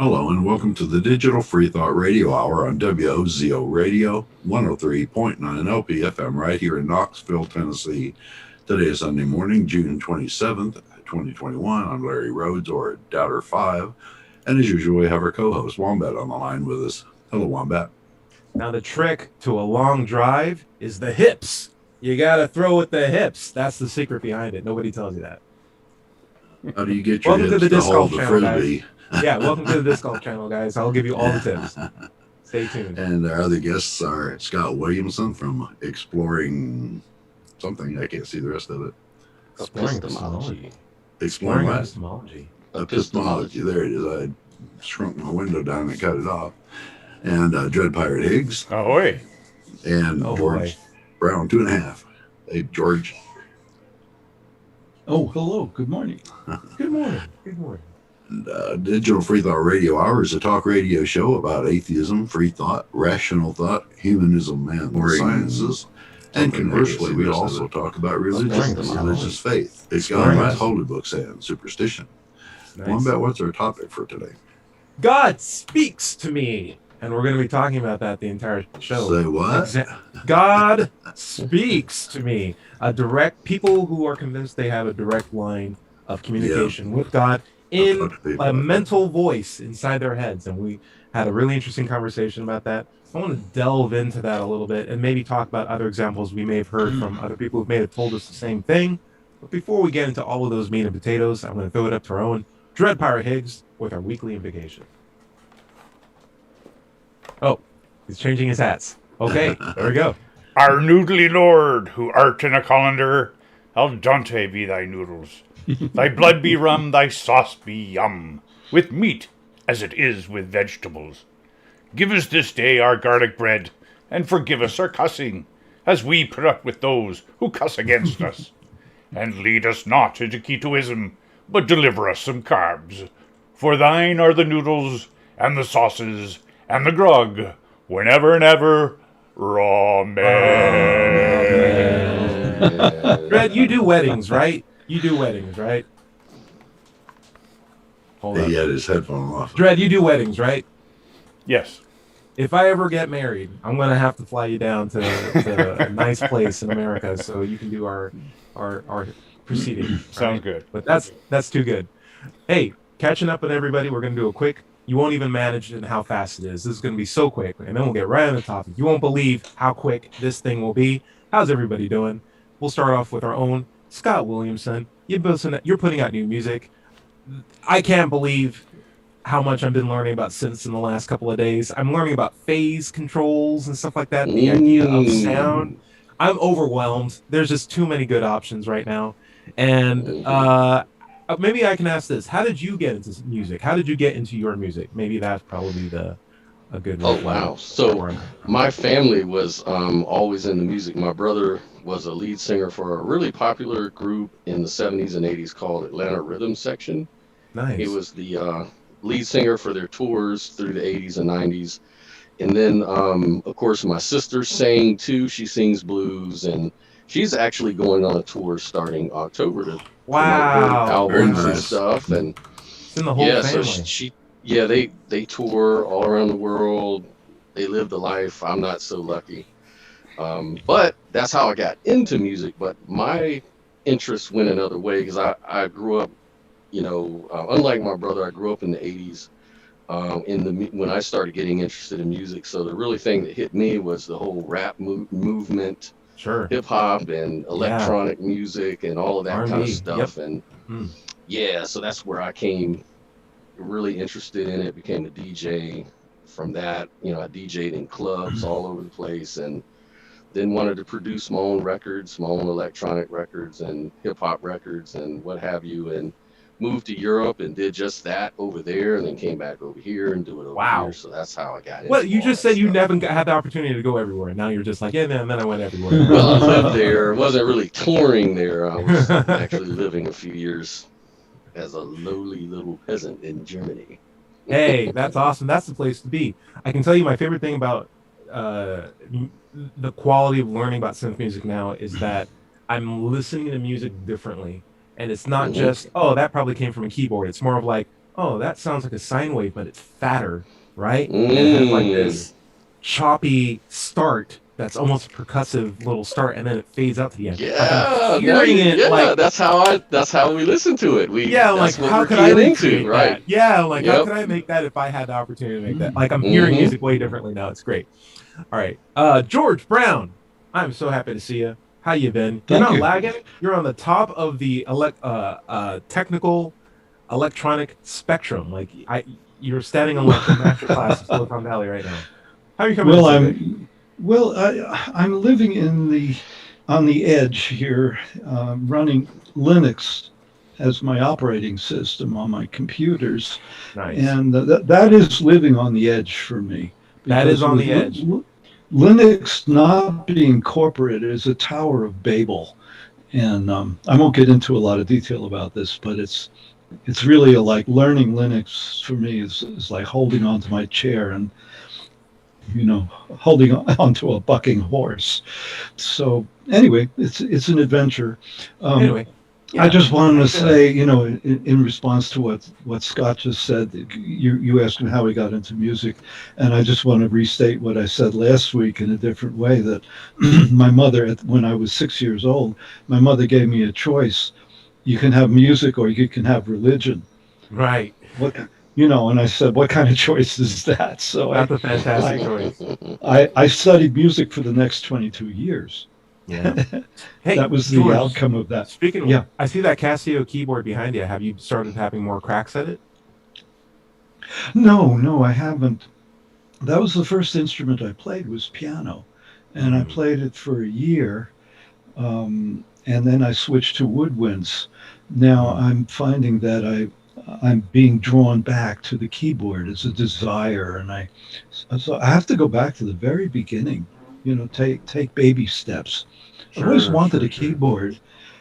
Hello and welcome to the Digital Free Thought Radio Hour on WOZO Radio 103.9 LPFM right here in Knoxville, Tennessee. Today is Sunday morning, June 27th, 2021. I'm Larry Rhodes, or Doubter 5. And as usual, we have our co-host Wombat on the line with us. Hello, Wombat. Now, the trick to a long drive is the hips. You got to throw with the hips. That's the secret behind it. Nobody tells you that. How do you get your Welcome hips to the to Disc hold Golf the channel, frisbee? guys. Yeah, welcome to the Disc Golf channel, guys. I'll give you all the tips. Stay tuned. And our other guests are Scott Williamson from Exploring something. I can't see the rest of it. Epistemology. Exploring what? Epistemology. Epistemology. There it is. I shrunk my window down and cut it off. And Dread Pirate Higgs. Ahoy. And Oh, George boy. Brown, 2.5. Hey, George. Oh, hello. Good morning. Good morning. Good morning. And, Digital Free Thought Radio Hour is a talk radio show about atheism, free thought, rational thought, humanism, and the sciences. And conversely, we also talk about religion, religious faith, it's God, holy books, and superstition. Nice. Wombat, what's our topic for today? God speaks to me. And we're going to be talking about that the entire show. Say what? God speaks to me. People who are convinced they have a direct line of communication with God in a mental voice inside their heads. And we had a really interesting conversation about that. I want to delve into that a little bit and maybe talk about other examples we may have heard from other people who may have told us the same thing. But before we get into all of those meat and potatoes, I'm going to throw it up to our own Dread Pirate Higgs with our weekly invocation. Oh, he's changing his hats. Okay, there we go. Our noodly lord, who art in a colander, al dente be thy noodles. Thy blood be rum, thy sauce be yum, with meat as it is with vegetables. Give us this day our garlic bread, and forgive us our cussing, as we put up with those who cuss against us. And lead us not into ketoism, but deliver us some carbs. For thine are the noodles, and the sauces, and the grog, whenever and ever, ramen. Brad, you do weddings, right? You do weddings, right? Hold He on. had his headphone off. Dread, you do weddings, right? Yes. If I ever get married, I'm going to have to fly you down to a nice place in America so you can do our proceeding. Sounds good. But that's too good. Hey, catching up with everybody, we're going to do a quick. You won't even manage in how fast it is. This is going to be so quick, and then we'll get right on the topic. You won't believe how quick this thing will be. How's everybody doing? We'll start off with our own Scott Williamson. You're putting out new music. I can't believe how much I've been learning about synths in the last couple of days. I'm learning about phase controls and stuff like that. The idea of sound. I'm overwhelmed. There's just too many good options right now. And maybe I can ask this. How did you get into music? How did you get into your music? Maybe that's probably a good one. Oh, wow. So my family was always into music. My brother was a lead singer for a really popular group in the 70s and 80s called Atlanta Rhythm Section. Nice. He was the lead singer for their tours through the 80s and 90s. And then, of course, my sister sang too. She sings blues, and she's actually going on a tour starting October to wow. albums and nice. stuff. And It's in the whole yeah, family. so they tour all around the world. They live the life. I'm not so lucky. But that's how I got into music. But my interest went another way because I grew up, unlike my brother, I grew up in the 80s when I started getting interested in music. So the really thing that hit me was the whole rap movement, Sure. hip hop and electronic music and all of that kind of R&B, stuff. yep. And Mm. yeah, so that's where I came really interested in it, became a DJ from that. I DJ'd in clubs all over the place, and then wanted to produce my own records, my own electronic records and hip hop records and what have you, and moved to Europe and did just that over there, and then came back over here and do it over Wow. here. So that's how I got into Well, you all just that said you stuff. never had the opportunity to go everywhere, and now you're just like, yeah, man, then I went everywhere. Well, I lived there. Wasn't really touring there. I was actually living a few years as a lowly little peasant in Germany. Hey, that's awesome. That's the place to be. I can tell you my favorite thing about the quality of learning about synth music now is that I'm listening to music differently. And it's not just, oh, that probably came from a keyboard. It's more of like, oh, that sounds like a sine wave, but it's fatter, right? And it has like Mm. this choppy start that's almost a percussive little start, and then it fades out to the end. Like I'm Yeah, now hearing you it, yeah, like that's how we listen to it. yeah, That's like what how we're could I keying into, recreate right? that? Yeah, like how Yep. could I make that if I had the opportunity to make that? Mm. Like I'm hearing Mm-hmm. music way differently now. It's great. All right, George Brown, I'm so happy to see you. How you been? You're Thank not you. lagging. You're on the top of the technical electronic spectrum. Like you're standing on like the master class of Silicon Valley right now. How are you coming in Well, so good? I'm living on the edge here, running Linux as my operating system on my computers, Nice. and that is living on the edge for me That is because on with the edge. Linux not being corporate is a Tower of Babel, and I won't get into a lot of detail about this, but it's really like learning Linux for me is like holding on to my chair and holding on to a bucking horse. So anyway, it's an adventure. Um, Anyway, I yeah. just wanted How to you doing? say, in response to what Scott just said, you asked him how he got into music, and I just want to restate what I said last week in a different way. That my mother, when I was 6 years old, my mother gave me a choice: you can have music or you can have religion. Right. What and I said, what kind of choice is that? So That's a fantastic I choice. I studied music for the next 22 years. Yeah. That Hey, was the George, outcome of that. speaking of, Yeah. I see that Casio keyboard behind you. Have you started having more cracks at it? No, no, I haven't. That was the first instrument I played was piano, and I Mm. played it for a year, and then I switched to woodwinds. Now Mm. I'm finding that I'm being drawn back to the keyboard as a desire, and so I have to go back to the very beginning. Take baby steps. I've always Sure, wanted sure, a sure. keyboard.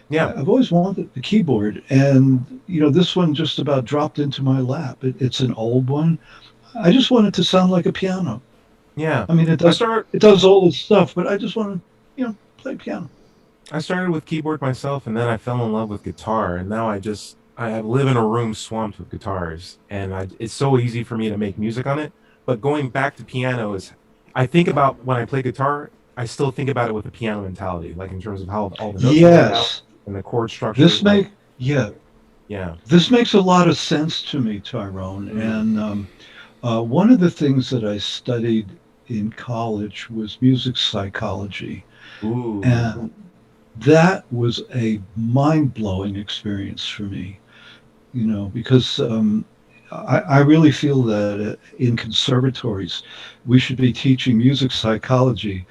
Yeah. I've always wanted the keyboard, and this one just about dropped into my lap. It's an old one. I just want it to sound like a piano. Yeah. I mean, I start it does all this stuff, but I just want to play piano. I started with keyboard myself, and then I fell in love with guitar, and now I live in a room swamped with guitars, and it's so easy for me to make music on it. But going back to piano is, I think about when I play guitar, I still think about it with a piano mentality, like in terms of how all the notes are laid out Yes, and the chord structures. this Like, make yeah, yeah, this makes a lot of sense to me, Tyrone. mm, And one of the things that I studied in college was music psychology, ooh, and that was a mind blowing experience for me. Because I really feel that in conservatories, we should be teaching music psychology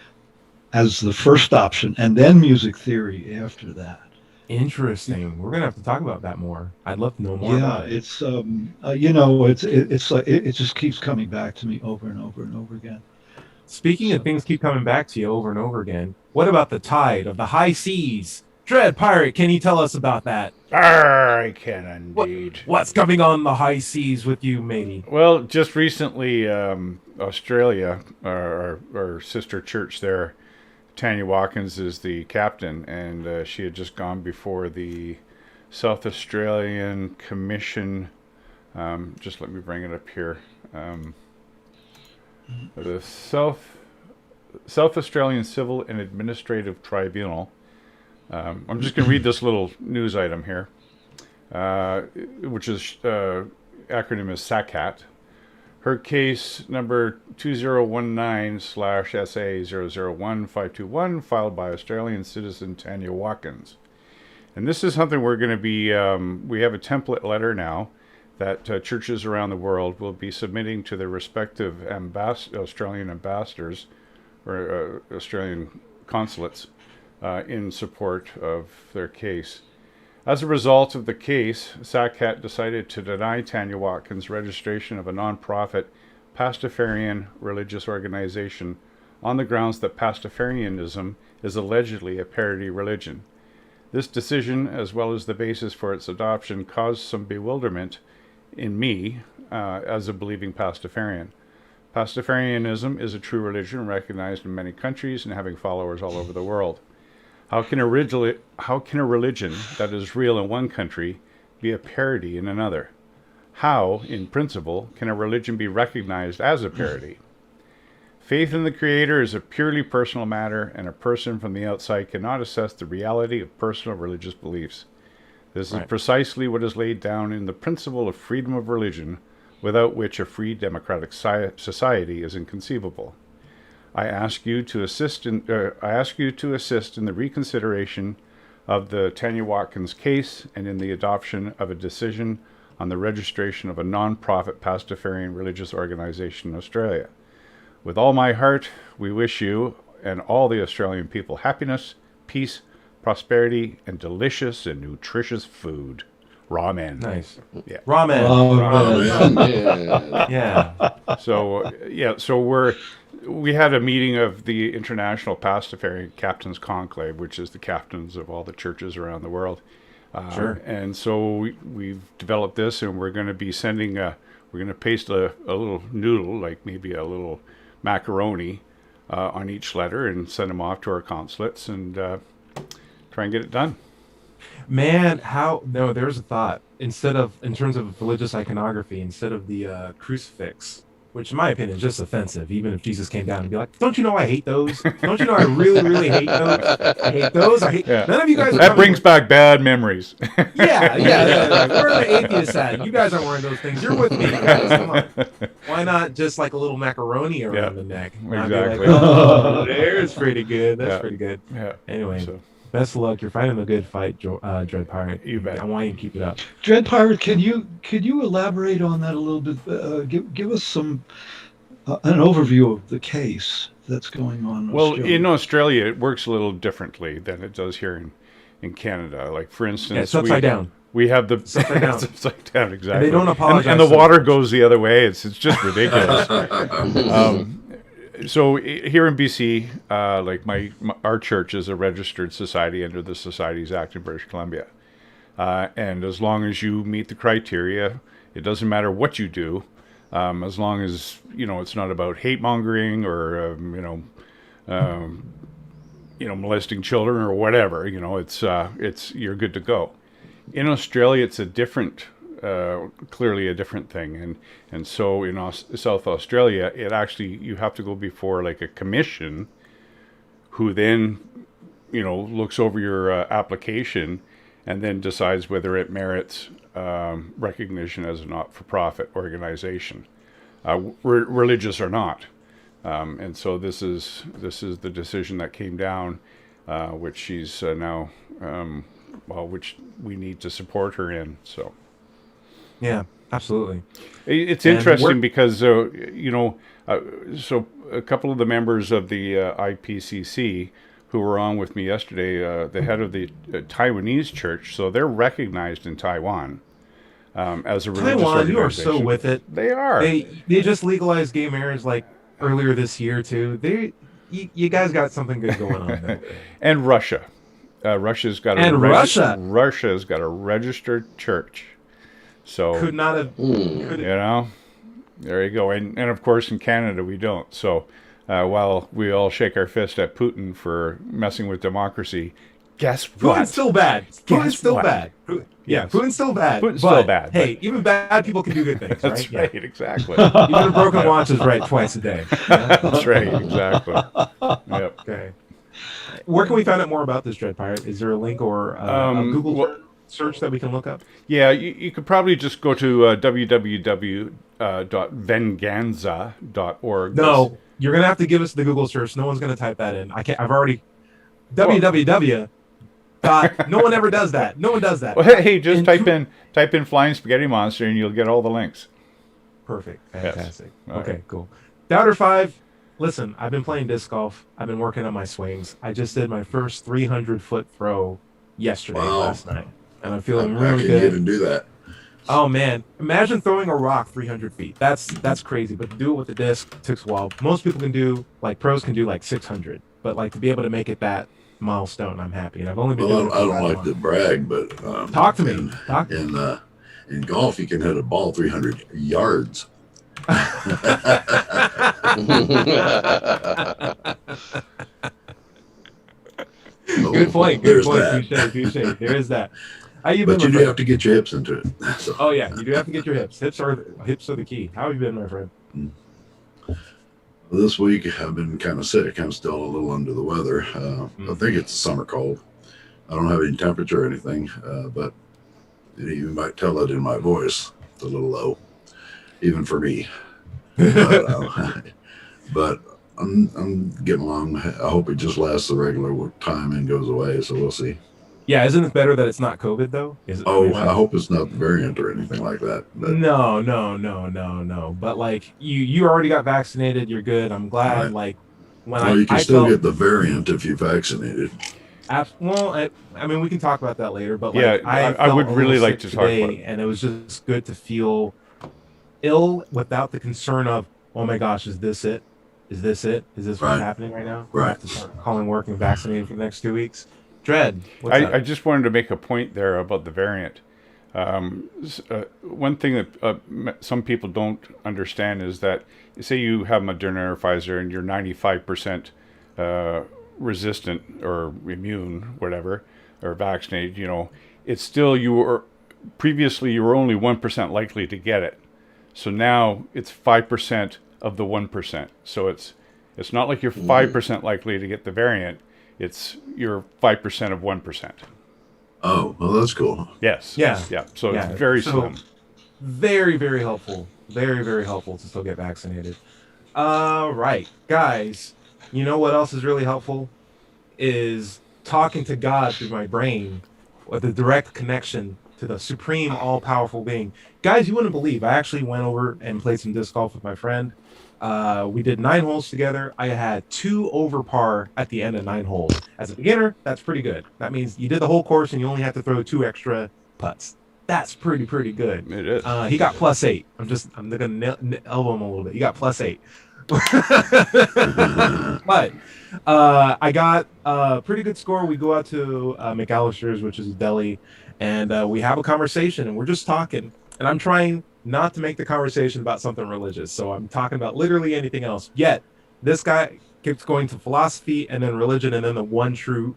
as the first option and then music theory after that. interesting. We're gonna have to talk about that more. I'd love to know more Yeah, about it. it just keeps coming back to me over and over and over again. Speaking of So things keep coming back to you over and over again, what about the tide of the high seas? Dread Pirate, can you tell us about that? Arr, I can What indeed. what's coming on the high seas with you, matey? Well, just recently, Australia, our sister church there, Tanya Watkins is the captain, and she had just gone before the South Australian Commission. Just let me bring it up here. The South Australian Civil and Administrative Tribunal. I'm just going to read this little news item here, which is acronym is SACAT. Her case number 2019/SA001521, filed by Australian citizen Tanya Watkins. And this is something we're going to be, we have a template letter now that churches around the world will be submitting to their respective Australian ambassadors or Australian consulates in support of their case. As a result of the case, SACAT decided to deny Tanya Watkins registration of a non-profit Pastafarian religious organization on the grounds that Pastafarianism is allegedly a parody religion. This decision, as well as the basis for its adoption, caused some bewilderment in me as a believing Pastafarian. Pastafarianism is a true religion recognized in many countries and having followers all over the world. How can a religion that is real in one country be a parody in another? How, in principle, can a religion be recognized as a parody? Faith in the Creator is a purely personal matter, and a person from the outside cannot assess the reality of personal religious beliefs. This is precisely what is laid down in the principle of freedom of religion, without which a free democratic society is inconceivable. I ask you to assist in the reconsideration of the Tanya Watkins case and in the adoption of a decision on the registration of a non-profit Pastafarian religious organization in Australia. With all my heart, we wish you and all the Australian people happiness, peace, prosperity, and delicious and nutritious food. Ramen. Nice. Yeah. Ramen. Man. Yeah. So we had a meeting of the International Pastafarian Captains Conclave, which is the captains of all the churches around the world. Sure. And so we've developed this, and we're going to be sending we're going to paste a little noodle, like maybe a little macaroni, on each letter and send them off to our consulates and try and get it done. Man, there's a thought. In terms of religious iconography, instead of the crucifix, which in my opinion is just offensive, even if Jesus came down and be like, don't you know I hate those? Don't you know I really, really hate those? I hate those. None of you guys are That brings back bad memories. Yeah. Where are the atheists at? You guys aren't wearing those things. You're with me, guys. Come on. Why not just like a little macaroni around the neck? Exactly. Like, oh, there's pretty good. That's pretty good. Yeah. Anyway. So. Best of luck. You're fighting a good fight, Dread Pirate. You bet. I want you to keep it up. Dread Pirate, can you elaborate on that a little bit? Give us some an overview of the case that's going on. In Australia, it works a little differently than it does here in Canada. Like for instance, it's upside down. We have the upside down. It's upside down, exactly. And they don't apologize. And the water goes the other way. It's just ridiculous. So here in BC, like our church is a registered society under the Societies Act in British Columbia, and as long as you meet the criteria, it doesn't matter what you do, as long as it's not about hate mongering or molesting children or whatever. It's you're good to go. In Australia, it's a different. Clearly a different thing, and so in South Australia, it actually you have to go before like a commission, who then looks over your application, and then decides whether it merits recognition as a not-for-profit organization, religious or not. And so this is the decision that came down, which she's now, which we need to support her in. So. Yeah, absolutely. It's interesting because, so a couple of the members of the IPCC who were on with me yesterday, the head of the Taiwanese church, so they're recognized in Taiwan as a religious Taiwan, organization. you are so with it. They are. They just legalized gay marriage like earlier this year too. You guys got something good going on there. And Russia. Russia's got Russia's got a registered church. So could not have. There you go. And of course in Canada we don't. So while we all shake our fist at Putin for messing with democracy, guess what? Putin's still bad. Putin's still bad. Yes. Putin's still bad. Putin's still bad. Hey, even bad people can do good things, right? That's right, exactly. Even a broken watch is right twice a day. That's right, exactly. Yep. Okay. Where can we find out more about this Dread Pirate? Is there a link or a Google search that we can look up? Yeah, you could probably just go to www.venganza.org. No, you're going to have to give us the Google search. No one's going to type that in. I've already... www. No one ever does that. No one does that. Well, hey, just type in Flying Spaghetti Monster and you'll get all the links. Perfect. Fantastic. Yes. Okay, right. Cool. Doubter 5. Listen, I've been playing disc golf. I've been working on my swings. I just did my first 300-foot throw last night. And I'm feeling really good. How can you even do that? Oh, man. Imagine throwing a rock 300 feet. That's crazy. But to do it with the disc takes a while. Most people can do, like pros can do like 600. But like to be able to make it that milestone, I'm happy. And I've only been doing it I don't like to brag, but talk to me. In golf, you can hit a ball 300 yards. Good point. Touche. There is that. How you But been, you my do friend? have to get your hips into it. So, Oh yeah, you do have to get your hips. Hips are the key. How have you been, my friend? this week I've been kind of sick. I'm still a little under the weather. I think it's a summer cold. I don't have any temperature or anything, but you might tell it in my voice. It's a little low, even for me. But but I'm getting along. I hope it just lasts the regular time and goes away. So we'll see. Yeah, isn't it better that it's not COVID though? Is it, I Oh, mean, I hope it's not the variant or anything like that. But no, no, no, no, no. But like you already got vaccinated. You're good. I'm glad. right. Like when Well, you can I still felt get the variant if you're vaccinated. well, I mean we can talk about that later. But Yeah, like I I felt would a little really like sick to talk about today, it. and it was just good to feel ill without the concern of, oh my gosh, is this it? Is this it? Is this what's Right. happening right now? I Right. have to start calling work and vaccinating for the next 2 weeks. Dread, what's I up? just wanted to make a point there about the variant. One thing that some people don't understand is that, say you have Moderna or Pfizer and you're 95% resistant or immune, whatever, or vaccinated, it's still you were previously you were only 1% likely to get it. So now it's 5% of the 1%. So it's not like you're 5% likely to get the variant. It's you're 5% of 1%. Oh, well, that's cool. Yes. Yeah. Yeah. So Yeah. it's very So slim. very, very helpful. Very, very helpful to still get vaccinated. Right. Guys, you know what else is really helpful? Is talking to God through my brain with a direct connection to the supreme all powerful being. Guys, you wouldn't believe. I actually went over and played some disc golf with my friend. We did 9 holes together. I had 2 over par at the end of 9 holes. As a beginner, that's pretty good. That means you did the whole course and you only have to throw 2 extra putts. That's pretty good. It is. He got +8. I'm gonna elbow him a little bit. He got +8. But I got a pretty good score. We go out to McAllister's, which is a deli, and we have a conversation, and we're just talking. And I'm trying not to make the conversation about something religious, so I'm talking about literally anything else. Yet this guy keeps going to philosophy and then religion, and then the one true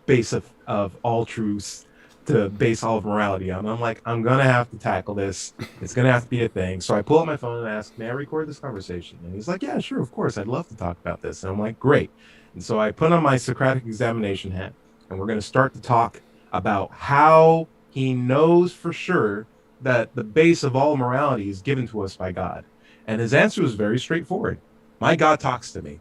base of all truths to base all of morality on. I'm like, I'm gonna have to tackle this. It's gonna have to be a thing. So I pull up my phone and ask, may I record this conversation? And he's like, yeah, sure, of course. I'd love to talk about this. And I'm like, great. And so I put on my Socratic examination hat, and we're gonna start to talk about how he knows for sure that the base of all morality is given to us by God. And his answer was very straightforward. My God talks to me,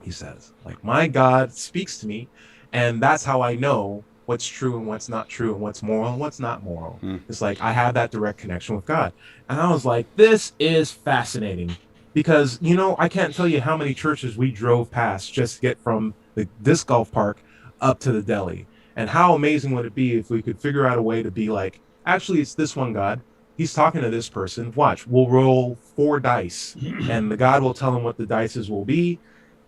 he says. Like, my God speaks to me, and that's how I know what's true and what's not true and what's moral and what's not moral. It's like I have that direct connection with God. And I was like, this is fascinating because, I can't tell you how many churches we drove past just to get from the disc golf park up to the deli. And how amazing would it be if we could figure out a way to be like, actually, it's this one God. He's talking to this person. Watch, we'll roll 4 dice and the God will tell him what the dices will be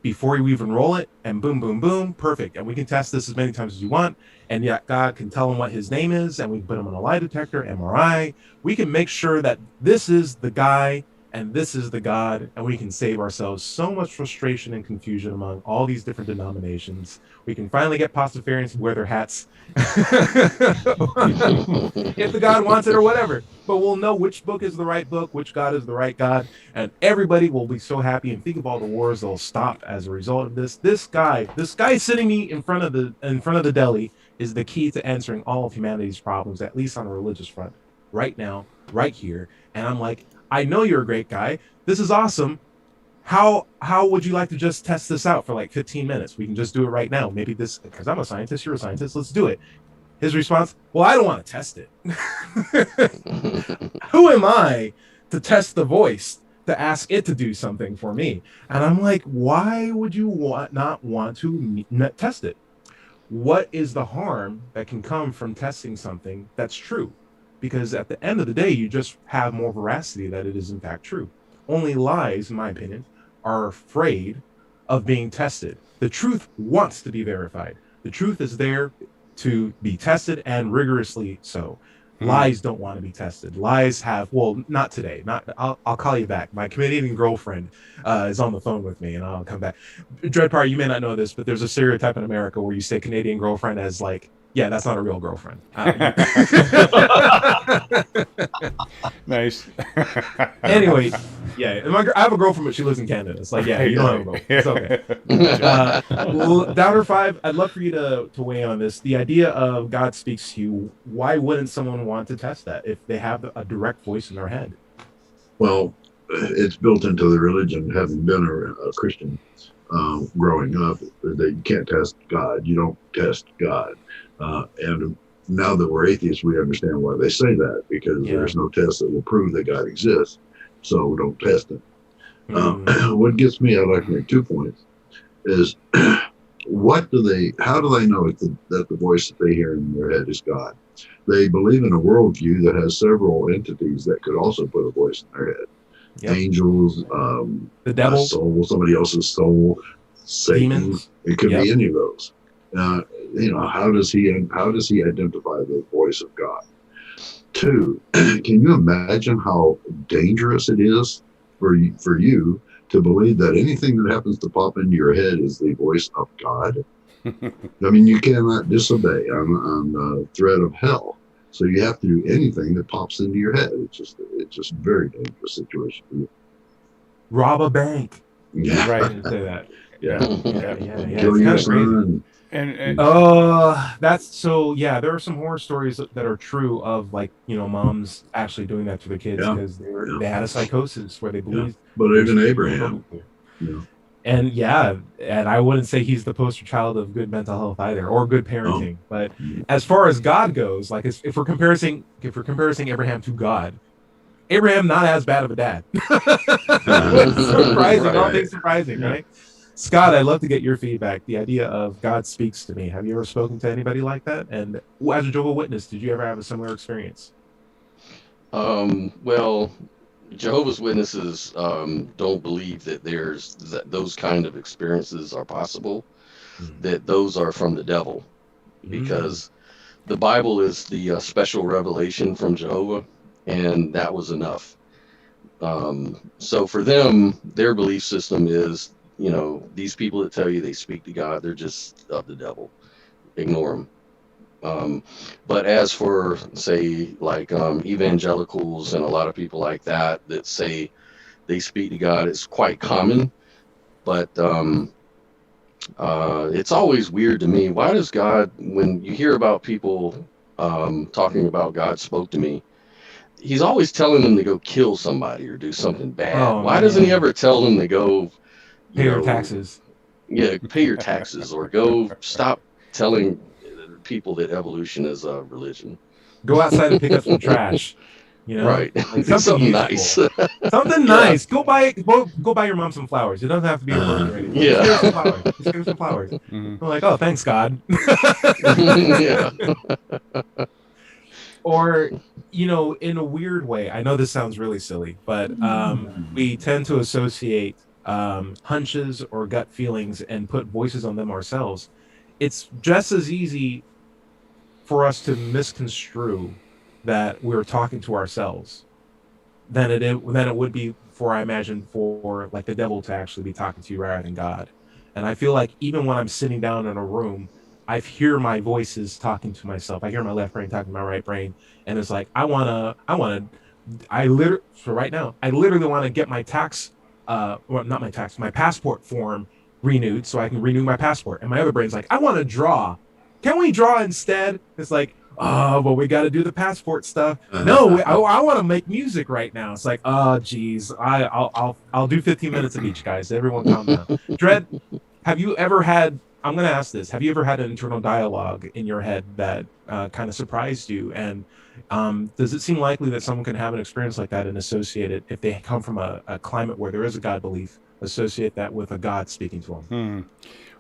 before you even roll it, and boom, boom, boom, perfect. And we can test this as many times as you want. And yet God can tell him what his name is, and we can put him on a lie detector, MRI. We can make sure that this is the guy and this is the God, and we can save ourselves so much frustration and confusion among all these different denominations. We can finally get Pastafarians to wear their hats if the God wants it or whatever. But we'll know which book is the right book, which God is the right God, and everybody will be so happy and think of all the wars that'll stop as a result of this. This guy sitting me in front of the deli is the key to answering all of humanity's problems, at least on a religious front, right now, right here. And I'm like, I know you're a great guy. This is awesome. How would you like to just test this out for like 15 minutes? We can just do it right now. Maybe this, because I'm a scientist, you're a scientist. Let's do it. His response, well, I don't want to test it. Who am I to test the voice, to ask it to do something for me? And I'm like, why would you not want to test it? What is the harm that can come from testing something that's true? Because at the end of the day, you just have more veracity that it is in fact true. Only lies, in my opinion, are afraid of being tested. The truth wants to be verified. The truth is there to be tested, and rigorously so. Lies don't want to be tested. Lies have, well, not today. I'll call you back. My Canadian girlfriend is on the phone with me, and I'll come back. Dreadpar, you may not know this, but there's a stereotype in America where you say Canadian girlfriend as like Yeah, that's not a real girlfriend. Nice. Anyway, yeah, and I have a girlfriend, but she lives in Canada. It's like, yeah, you don't have a girlfriend. It's okay. Well, Downer 5, I'd love for you to weigh in on this. The idea of God speaks to you, why wouldn't someone want to test that if they have a direct voice in their head? Well, it's built into the religion, having been a Christian growing up, that you can't test God. You don't test God. And now that we're atheists, we understand why they say that, because there's no test that will prove that God exists. So don't test it. What gets me, I'd like to make 2 points, is how do they know that the voice that they hear in their head is God? They believe in a worldview that has several entities that could also put a voice in their head. Yep. Angels, the devil, soul, somebody else's soul, Satan. Demons. It could be any of those. How does he identify the voice of God? 2, can you imagine how dangerous it is for you to believe that anything that happens to pop into your head is the voice of God? I mean, you cannot disobey on the threat of hell. So you have to do anything that pops into your head. It's just a very dangerous situation for you. Rob a bank. Yeah. Right. I didn't say that. Yeah. Kill your son. And that's so. Yeah, there are some horror stories that are true of, like, moms actually doing that to their kids because they had a psychosis where they believed. But even Abraham. And I wouldn't say he's the poster child of good mental health either, or good parenting. But as far as God goes, like, if we're comparing Abraham to God, Abraham not as bad of a dad. Surprising, all things surprising, right? Scott, I'd love to get your feedback. The idea of God speaks to me. Have you ever spoken to anybody like that? And as a Jehovah's Witness, did you ever have a similar experience? Well, Jehovah's Witnesses don't believe that those kind of experiences are possible, that those are from the devil, because the Bible is the special revelation from Jehovah, and that was enough. So for them, their belief system is, these people that tell you they speak to God, they're just of the devil. Ignore them. But as for, say, like evangelicals and a lot of people like that say they speak to God, it's quite common. But it's always weird to me. Why does God, when you hear about people talking about God spoke to me, he's always telling them to go kill somebody or do something bad. Why doesn't he ever tell them to go pay your taxes? Yeah, pay your taxes, or go stop telling people that evolution is a religion. Go outside and pick up some trash. Right. Like something nice. Something nice. Go buy your mom some flowers. It doesn't have to be a birthday or anything. Yeah. Just give her some flowers. I'm like, oh, thanks, God. Yeah. Or, in a weird way, I know this sounds really silly, but we tend to associate hunches or gut feelings and put voices on them ourselves. It's just as easy for us to misconstrue that we're talking to ourselves than it would be I imagine, for like the devil to actually be talking to you rather than God. And I feel like even when I'm sitting down in a room, I hear my voices talking to myself. I hear my left brain talking to my right brain, and it's like I literally want to get my my passport form renewed so I can renew my passport. And my other brain's like, I want to draw. Can we draw instead? It's like, oh, but we got to do the passport stuff. No, I want to make music right now. It's like, oh, geez, I'll do 15 minutes of each, guys. Everyone calm down. Dread, have you ever had? I'm going to ask this. Have you ever had an internal dialogue in your head that kind of surprised you? And does it seem likely that someone can have an experience like that and associate it, if they come from a climate where there is a God belief, associate that with a God speaking to them?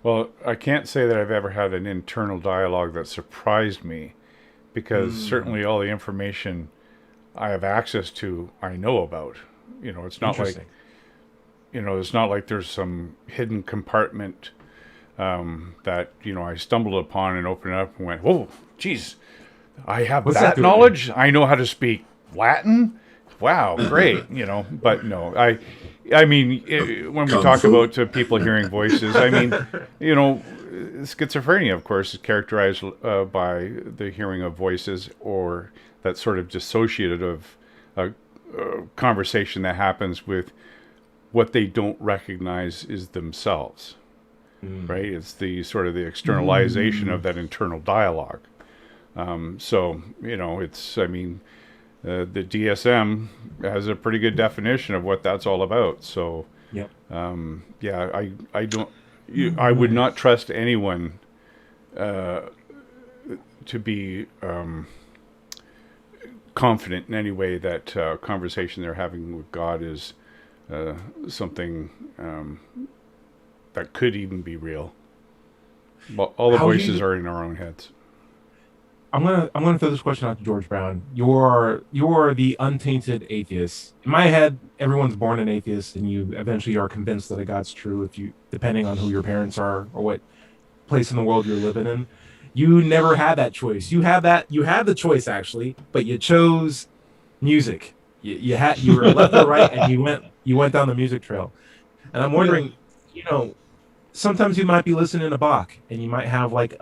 Well, I can't say that I've ever had an internal dialogue that surprised me, because certainly all the information I have access to, I know about. It's not like, it's not like there's some hidden compartment that, I stumbled upon and opened it up and went, whoa, geez, I have that knowledge. I know how to speak Latin. Wow, great. But no, I mean, when we Kung talk Fu. about people hearing voices, I mean, schizophrenia, of course, is characterized by the hearing of voices or that sort of dissociative conversation that happens with what they don't recognize is themselves, right? It's the sort of the externalization of that internal dialogue. So, it's, I mean, the DSM has a pretty good definition of what that's all about. So, Yep. yeah, I don't, I would not trust anyone to be confident in any way that conversation they're having with God is something that could even be real. Well, all the How do voices you- are in our own heads. I'm gonna throw this question out to George Brown. You're the untainted atheist. In my head, everyone's born an atheist, and you eventually are convinced that a God's true. If you, depending on who your parents are or what place in the world you're living in, you never had that choice. You had the choice actually, but you chose music. You were left or right, and you went down the music trail. And I'm wondering, sometimes you might be listening to Bach and you might have like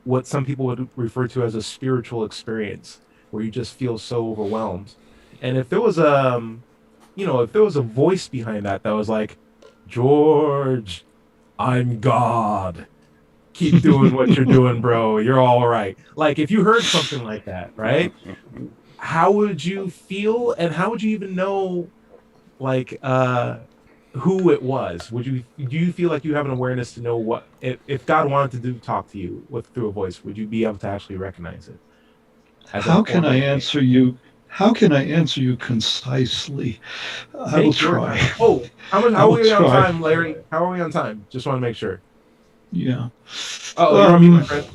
what some people would refer to as a spiritual experience where you just feel so overwhelmed. And if there was if there was a voice behind that was like, George, I'm God. Keep doing what you're doing, bro. You're all right. Like if you heard something like that, right? How would you feel and how would you even know like who it was? Do you feel like you have an awareness to know what if God wanted to talk to you through a voice, would you be able to actually recognize it? How can I answer you? How can I answer you concisely? I will Take your try. time. Oh, how I are will we on try. time, Larry? How are we on time? Just want to make sure. Yeah. Oh, you're on mute, my friend.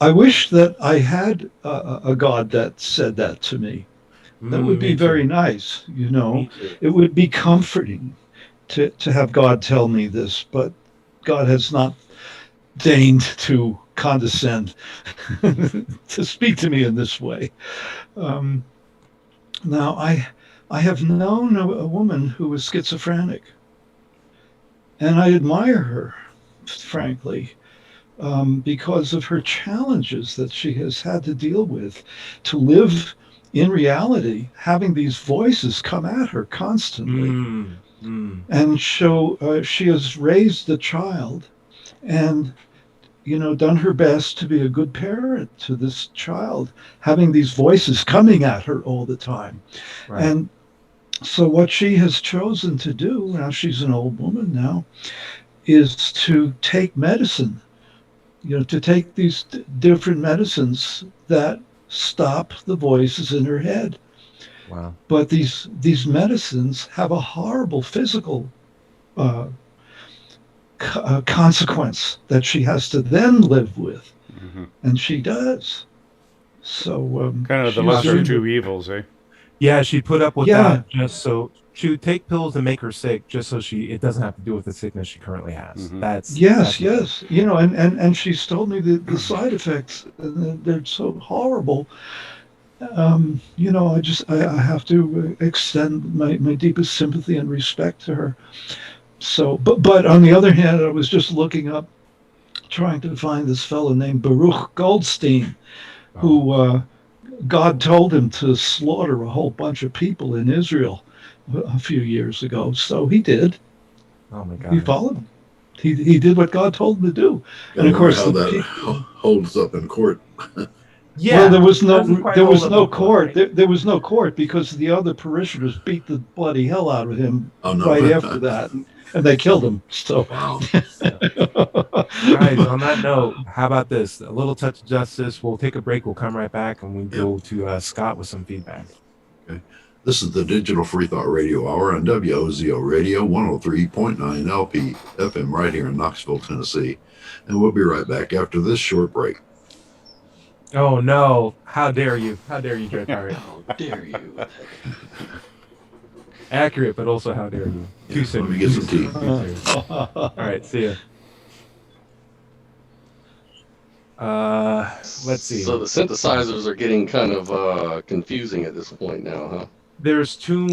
I wish that I had a God that said that to me. That would be Me very too. nice, Me too. It would be comforting to have God tell me this, but God has not deigned to condescend to speak to me in this way. Um, now, I have known a woman who was schizophrenic, and I admire her, frankly, because of her challenges that she has had to deal with to live in reality, having these voices come at her constantly. And so she has raised the child and done her best to be a good parent to this child, having these voices coming at her all the time. Right. And so what she has chosen to do, now she's an old woman now, is to take medicine, to take these different medicines that stop the voices in her head. Wow. But these medicines have a horrible physical consequence that she has to then live with, and she does. So Kind of the lesser of two evils, eh? Yeah, she put up with that just so she would take pills to make her sick, just so it doesn't have to do with the sickness she currently has. That's yes. And she's told me the side effects, they're so horrible. I have to extend my deepest sympathy and respect to her. So, but on the other hand, I was just looking up, trying to find this fellow named Baruch Goldstein, who God told him to slaughter a whole bunch of people in Israel a few years ago. So he did. Oh my God. He followed him. He did what God told him to do. And of course, how that holds up in court. Yeah. Well, there was no court. Right. There was no court because the other parishioners beat the bloody hell out of him right after that, and they killed him. So, wow. Guys, on that note, how about this? A little touch of justice. We'll take a break. We'll come right back, and we go to Scott with some feedback. Okay. This is the Digital Free Thought Radio Hour on WOZO Radio 103.9 LP FM right here in Knoxville, Tennessee. And we'll be right back after this short break. Oh no! How dare you? How dare you, Joe Pirate? How dare you? Accurate, but also how dare you? Too soon. Let me get some tea. All right, see ya. Let's see. So the synthesizers are getting kind of confusing at this point now, huh? there's too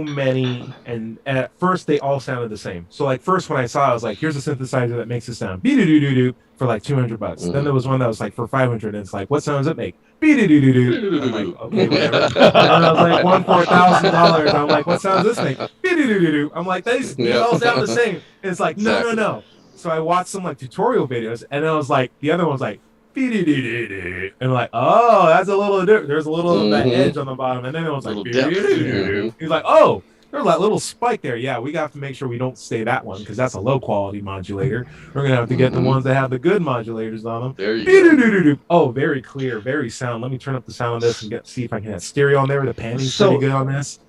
many, and at first they all sounded the same. So like first when I saw it, I was like, here's a synthesizer that makes it sound be-do-do-do-do for like $200. Then there was one that was like for 500, and it's like, what sound does it make? Be-do-do-do-do. I'm like, okay, whatever. And then I was like, one for $1,000. I'm like, what sound does this make? Be-do-do-do-do. I'm like, these all sound the same. And it's like, no, Exactly. no. So I watched some like tutorial videos, and then I was like, the other one was like, and like, oh, that's a little different. There's a little of that edge on the bottom, and then it was like, Little depth. he's like, oh, there's that little spike there. Yeah, we got to make sure we don't stay that one because that's a low quality modulator. We're gonna have to get the ones that have the good modulators on them. There you go. Oh, very clear, very sound. Let me turn up the sound on this and see if I can have stereo on there. The pannings's So- pretty good on this.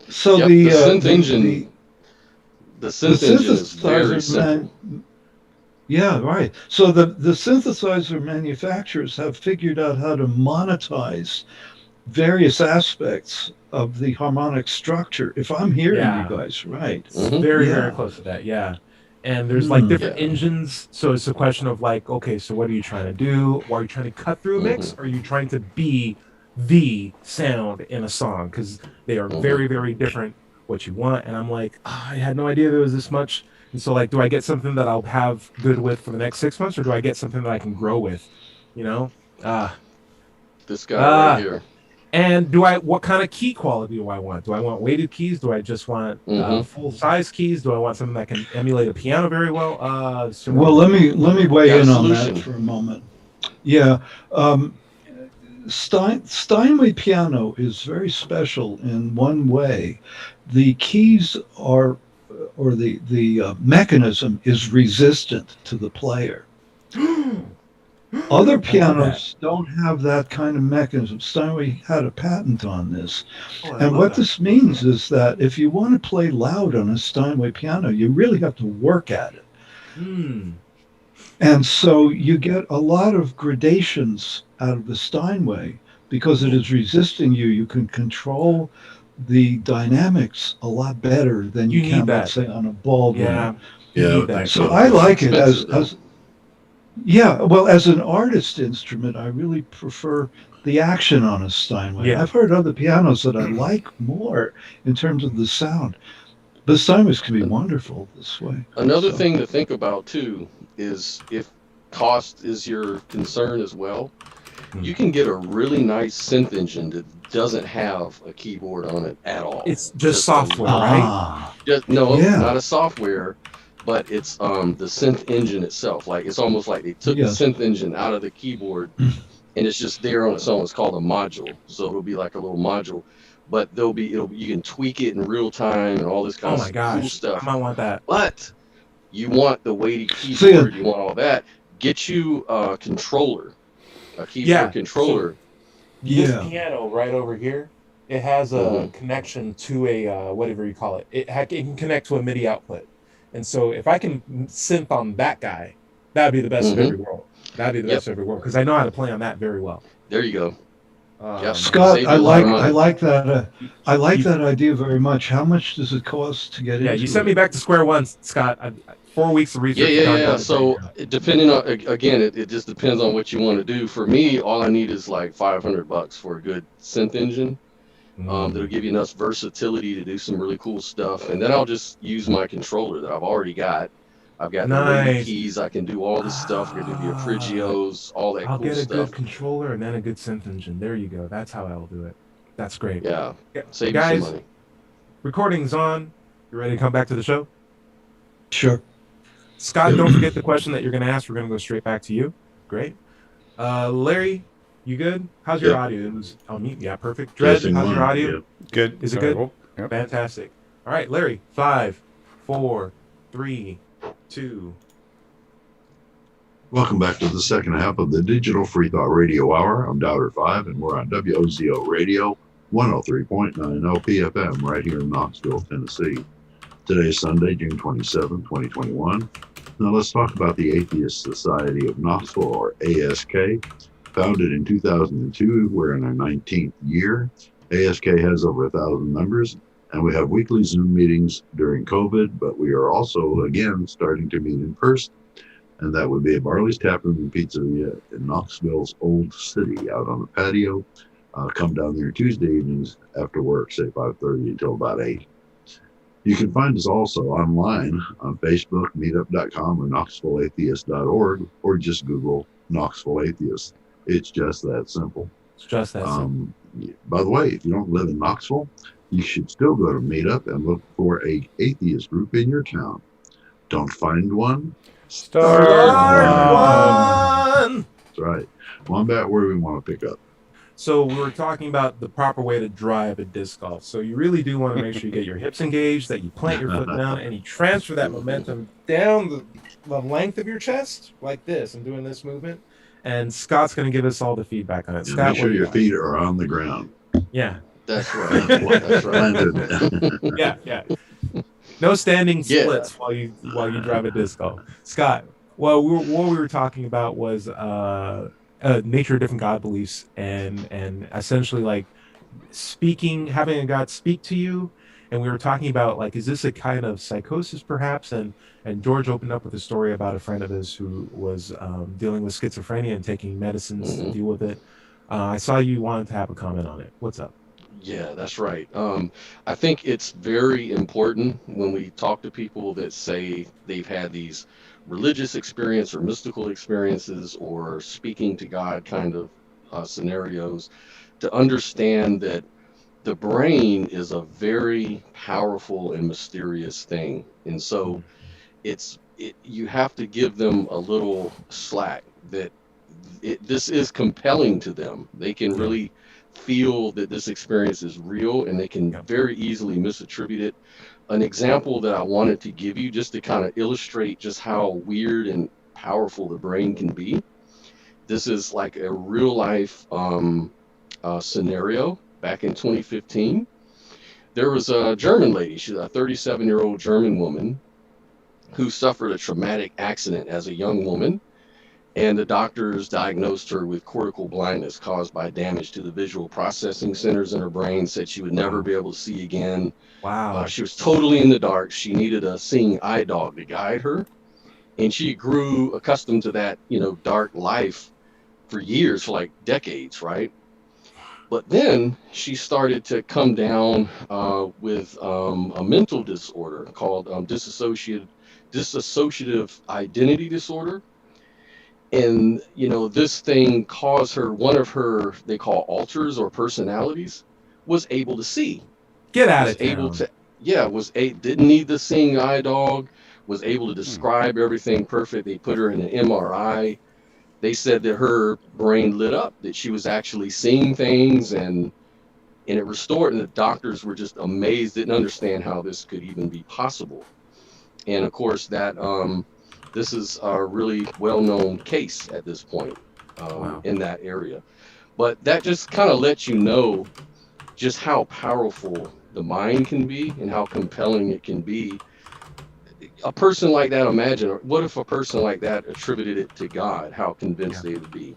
So Yep, the synth the- engine. the- The the synth engine is very synthesizer simple. yeah, right. So the synthesizer manufacturers have figured out how to monetize various aspects of the harmonic structure. If I'm hearing Yeah. you guys right. Mhm. Very, Yeah. very close to that. Yeah. And there's like different Yeah. engines. So it's a question of like, okay, so what are you trying to do? Or are you trying to cut through a mix? Or are you trying to be the sound in a song? Because they are very, very different what you want. And I'm like, I had no idea there was this much. And so like, do I get something that I'll have good with for the next 6 months? Or do I get something that I can grow with? You know? This guy right here. And what kind of key quality do I want? Do I want weighted keys? Do I just want full size keys? Do I want something that can emulate a piano very well? Well, let me weigh Got a in on solution. that for a moment. Yeah, Steinway piano is very special in one way. The keys are, or the mechanism is resistant to the player. Other pianos don't have that kind of mechanism. Steinway had a patent on this. And what this means is that if you want to play loud on a Steinway piano, you really have to work at it. And so you get a lot of gradations out of the Steinway because it is resisting you. You can control the dynamics a lot better than you You can, need that. let's say, on a Baldwin. Yeah. Yeah, need that. So I like it as Expensive, yeah, well, as an artist instrument, I really prefer the action on a Steinway. Yeah. I've heard other pianos that I like more in terms of the sound. The Steinways can be wonderful this way. Another So- thing to think about too is if cost is your concern as well, you can get a really nice synth engine that doesn't have a keyboard on it at all. It's just a- software, right? Ah, no, Yeah. not a software, but it's the synth engine itself. Like it's almost like they took Yes. the synth engine out of the keyboard and it's just there on its own. It's called a module, so it'll be like a little module. But you can tweak it in real time and all this kind Oh of my cool gosh. I stuff. might want that. But you want the weighty See, keyboard, you want all that. Get you a controller, a keyboard Yeah, controller. This Yeah. piano right over here, it has a Mhm. connection to a whatever you call it. It can connect to a MIDI output, and so if I can synth on that guy, that'd be the best of Mhm. every world. That'd be the best of every world because I know how to play on that very well. There you go. Yep. Scott, Save you I a lot of money. like that. I like that idea very much. How much does it cost to get Yeah, into you sent it? me back to sure one, Scott. 4 weeks of research. Yeah. So depending on again, it just depends on what you want to do. For me, all I need is like $500 for a good synth engine. That'll give you enough versatility to do some really cool stuff, and then I'll just use my controller that I've already got. I've got the weighted Nice. keys. I can do all this stuff. I can do the arpeggios, all that I'll cool get a stuff. good controller and then a good synth engine. There you go. That's how I'll do it. That's great. Yeah, Yeah. save you Guys, some money. recording's on. You ready to come back to the show? Sure. Scott, don't forget the question that you're going to ask. We're going to go straight back to you. Great. Larry, you good? How's your Yeah. audio? It was on mute. Yeah, perfect. Dred, Testing how's your one, audio? yeah. Good. Is it good? Oh, yep. Fantastic. All right, Larry. 5, 4, 3, 2. Welcome back to the second half of the Digital Free Thought Radio Hour. I'm Doubter 5, and we're on WOZO Radio 103.9 LPFM right here in Knoxville, Tennessee. Today is Sunday, June 27, 2021. Now let's talk about the Atheist Society of Knoxville, or ASK. Founded in 2002, we're in our 19th year. ASK has over 1,000 members, and we have weekly Zoom meetings during COVID, but we are also, again, starting to meet in person. And that would be at Barley's Tap Room and Pizzeria in Knoxville's Old City, out on the patio. Come down there Tuesday evenings after work, say 5:30 until about 8. You can find us also online on Facebook, meetup.com, or knoxvilleatheist.org, or just Google Knoxville Atheist. It's just that simple. It's just that simple. By the way, if you don't live in Knoxville, you should still go to Meetup and look for a atheist group in your town. Don't find one? Start one! That's right. Wombat, where do we want to pick up? So we were talking about the proper way to drive a disc golf. So you really do want to make sure you get your hips engaged, that you plant your foot down, and you transfer that momentum down the length of your chest like this. I'm doing this movement. And Scott's going to give us all the feedback on it. Yeah, Scott, make sure your feet are on the ground. Yeah. That's right. That's right. Yeah. No standing splits while you drive a disc golf. Scott, well, what we were talking about was nature of different God beliefs and essentially like having a God speak to you. And we were talking about like, is this a kind of psychosis perhaps? And George opened up with a story about a friend of his who was dealing with schizophrenia and taking medicines to deal with it. I saw you wanted to have a comment on it. What's up? Yeah, that's right. I think it's very important when we talk to people that say they've had these religious experience or mystical experiences or speaking to God kind of scenarios to understand that the brain is a very powerful and mysterious thing. And so you have to give them a little slack that this is compelling to them. They can really feel that this experience is real and they can very easily misattribute it. An example that I wanted to give you just to kind of illustrate just how weird and powerful the brain can be. This is like a real life scenario back in 2015. There was a German lady, she's a 37-year-old German woman who suffered a traumatic accident as a young woman. And the doctors diagnosed her with cortical blindness caused by damage to the visual processing centers in her brain, said she would never be able to see again. Wow. She was totally in the dark. She needed a seeing eye dog to guide her. And she grew accustomed to that, dark life for years, for like decades, right? But then she started to come down with a mental disorder called dissociative identity disorder. And, this thing caused her, one of her, they call alters or personalities, was able to see. Get out of town. Didn't need the seeing eye dog, was able to describe everything perfect. They put her in an MRI. They said that her brain lit up, that she was actually seeing things and it restored. And the doctors were just amazed, didn't understand how this could even be possible. And of course that, this is a really well-known case at this point in that area. But that just kind of lets you know just how powerful the mind can be and how compelling it can be. A person like that, imagine, what if a person like that attributed it to God, how convinced they would be?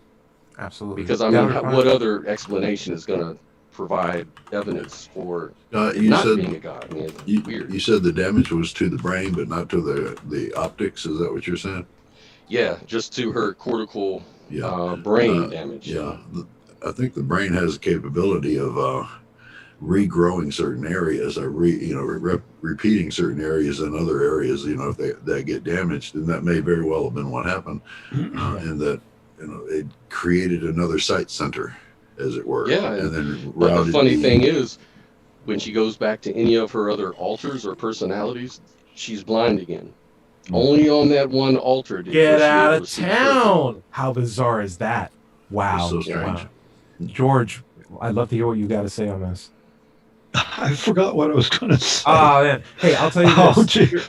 Absolutely. Because, what other explanation is going to provide evidence for not being a God? I mean, it's weird. You said the damage was to the brain, but not to the optics. Is that what you're saying? Yeah, just to her cortical brain damage. Yeah, I think the brain has the capability of regrowing certain areas, or repeating certain areas in other areas. If they get damaged, then that may very well have been what happened, and that it created another sight center, as it were. Yeah, and then but the funny thing is, when she goes back to any of her other alters or personalities, she's blind again. Only on that one altar did get out of town. How bizarre is that? Wow. So strange. Wow. George, I'd love to hear what you got to say on this. I forgot what I was going to say. Oh, man. Hey, I'll tell you this. Oh, gee.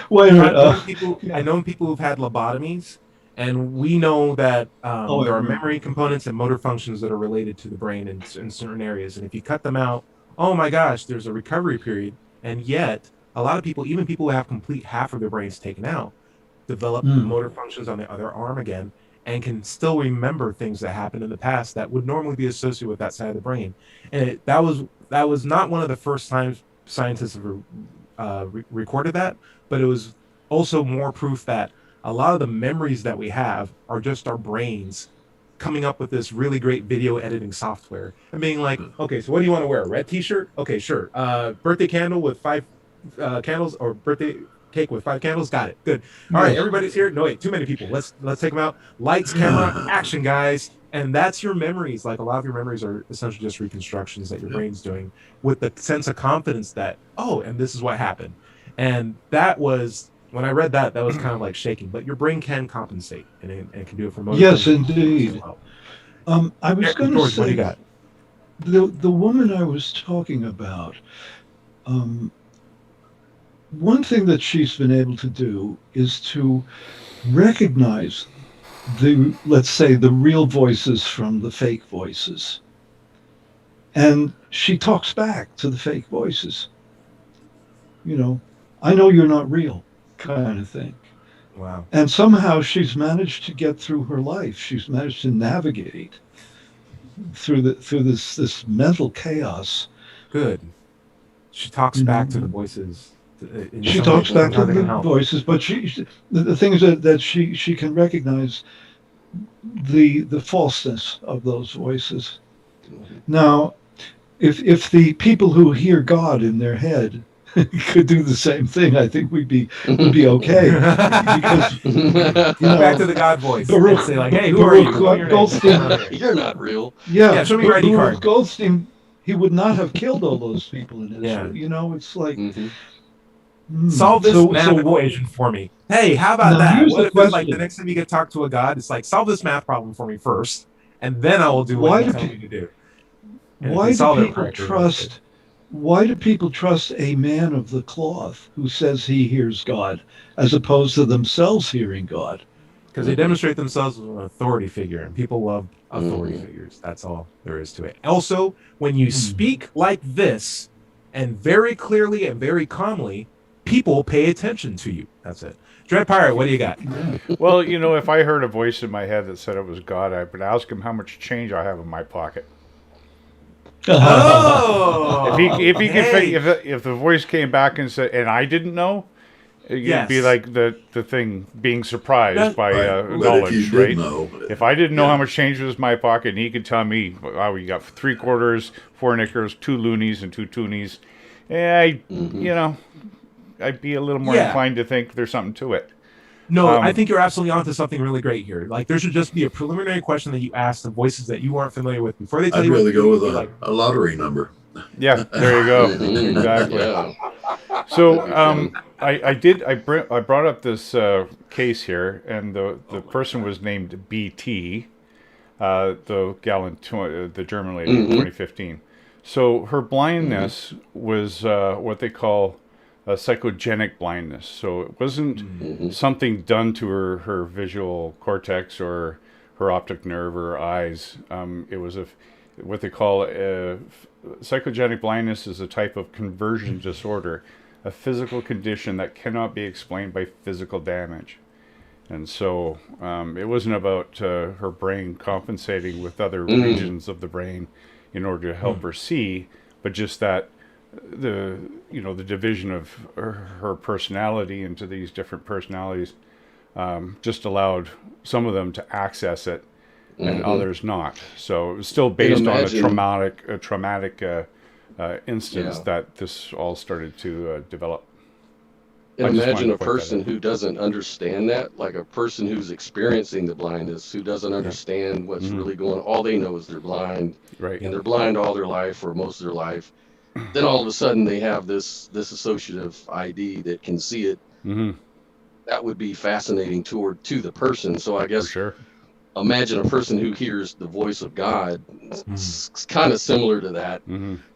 Wait a minute. I know people who've had lobotomies, and we know that there are memory components and motor functions that are related to the brain in certain areas. And if you cut them out, oh my gosh, there's a recovery period. And yet, a lot of people, even people who have complete half of their brains taken out, develop motor functions on the other arm again and can still remember things that happened in the past that would normally be associated with that side of the brain. And that was not one of the first times scientists have recorded that, but it was also more proof that a lot of the memories that we have are just our brains coming up with this really great video editing software and being like, okay, so what do you want to wear? A red t-shirt? Okay, sure. Birthday candle with 5 candles, or birthday cake with 5 candles? Got it. Good. All right, Yes. everybody's here. No, wait, too many people. Let's take them out. Lights, camera, action, guys. And that's your memories. Like, a lot of your memories are essentially just reconstructions that your brain's doing with the sense of confidence that, oh, and this is what happened. And that was, when I read that, that was kind of like shaking. But your brain can compensate and can do it for motor Yes, functions as indeed. well. I was going to George, what do you say, got? the woman I was talking about, one thing that she's been able to do is to recognize let's say, the real voices from the fake voices. And she talks back to the fake voices. You know, I know you're not real, kind of thing. Wow. And somehow she's managed to get through her life. She's managed to navigate through this mental chaos. Good. She talks back to the voices. She talks back to the voices, but the thing is that she can recognize the falseness of those voices. Now, if the people who hear God in their head could do the same thing, I think we'd be okay. Because back to the God voice. Baruch, and say like, hey, who are you? Goldstein, you're not real. Yeah, show me your ID card. Goldstein, he would not have killed all those people in Israel. You know, it's like solve this math equation for me. Hey, how about that? What if it's like the next time you get to talk to a God, it's like, solve this math problem for me first, and then I will do what you tell me to do. And why do people trust a man of the cloth who says he hears God as opposed to themselves hearing God? Because they demonstrate themselves as an authority figure, and people love authority figures. That's all there is to it. Also, when you speak like this, and very clearly and very calmly, people pay attention to you. That's it. Dread Pirate, what do you got? Well, you know, if I heard a voice in my head that said it was God, I would ask him how much change I have in my pocket. Oh, if the voice came back and said, and I didn't know, you'd be like the thing being surprised by knowledge, right? If I didn't know how much change was in my pocket, and he could tell me, "Wow, you got 3 quarters, 4 knickers, 2 loonies, and 2 toonies," you know, I'd be a little more inclined to think there's something to it. No, I think you're absolutely onto something really great here. Like, there should just be a preliminary question that you ask the voices that you aren't familiar with before they tell you. I'd rather go with a lottery number. Yeah, there you go. Exactly. Yeah. So I brought up this case here, and the person was named BT, the gal the German lady in 2015. So her blindness was what they call a psychogenic blindness. So it wasn't something done to her visual cortex or her optic nerve or her eyes. It was what they call psychogenic blindness is a type of conversion disorder, a physical condition that cannot be explained by physical damage. And so it wasn't about her brain compensating with other regions of the brain in order to help her see, but just that the division of her personality into these different personalities just allowed some of them to access it and others not. So it was still based on a traumatic instance that this all started to develop. And imagine a person who doesn't understand that, like a person who's experiencing the blindness, who doesn't understand what's really going on. All they know is they're blind, right? And they're blind all their life or most of their life. Then all of a sudden they have this associative ID that can see it. That would be fascinating to the person. So I guess imagine a person who hears the voice of God. It's kind of similar to that.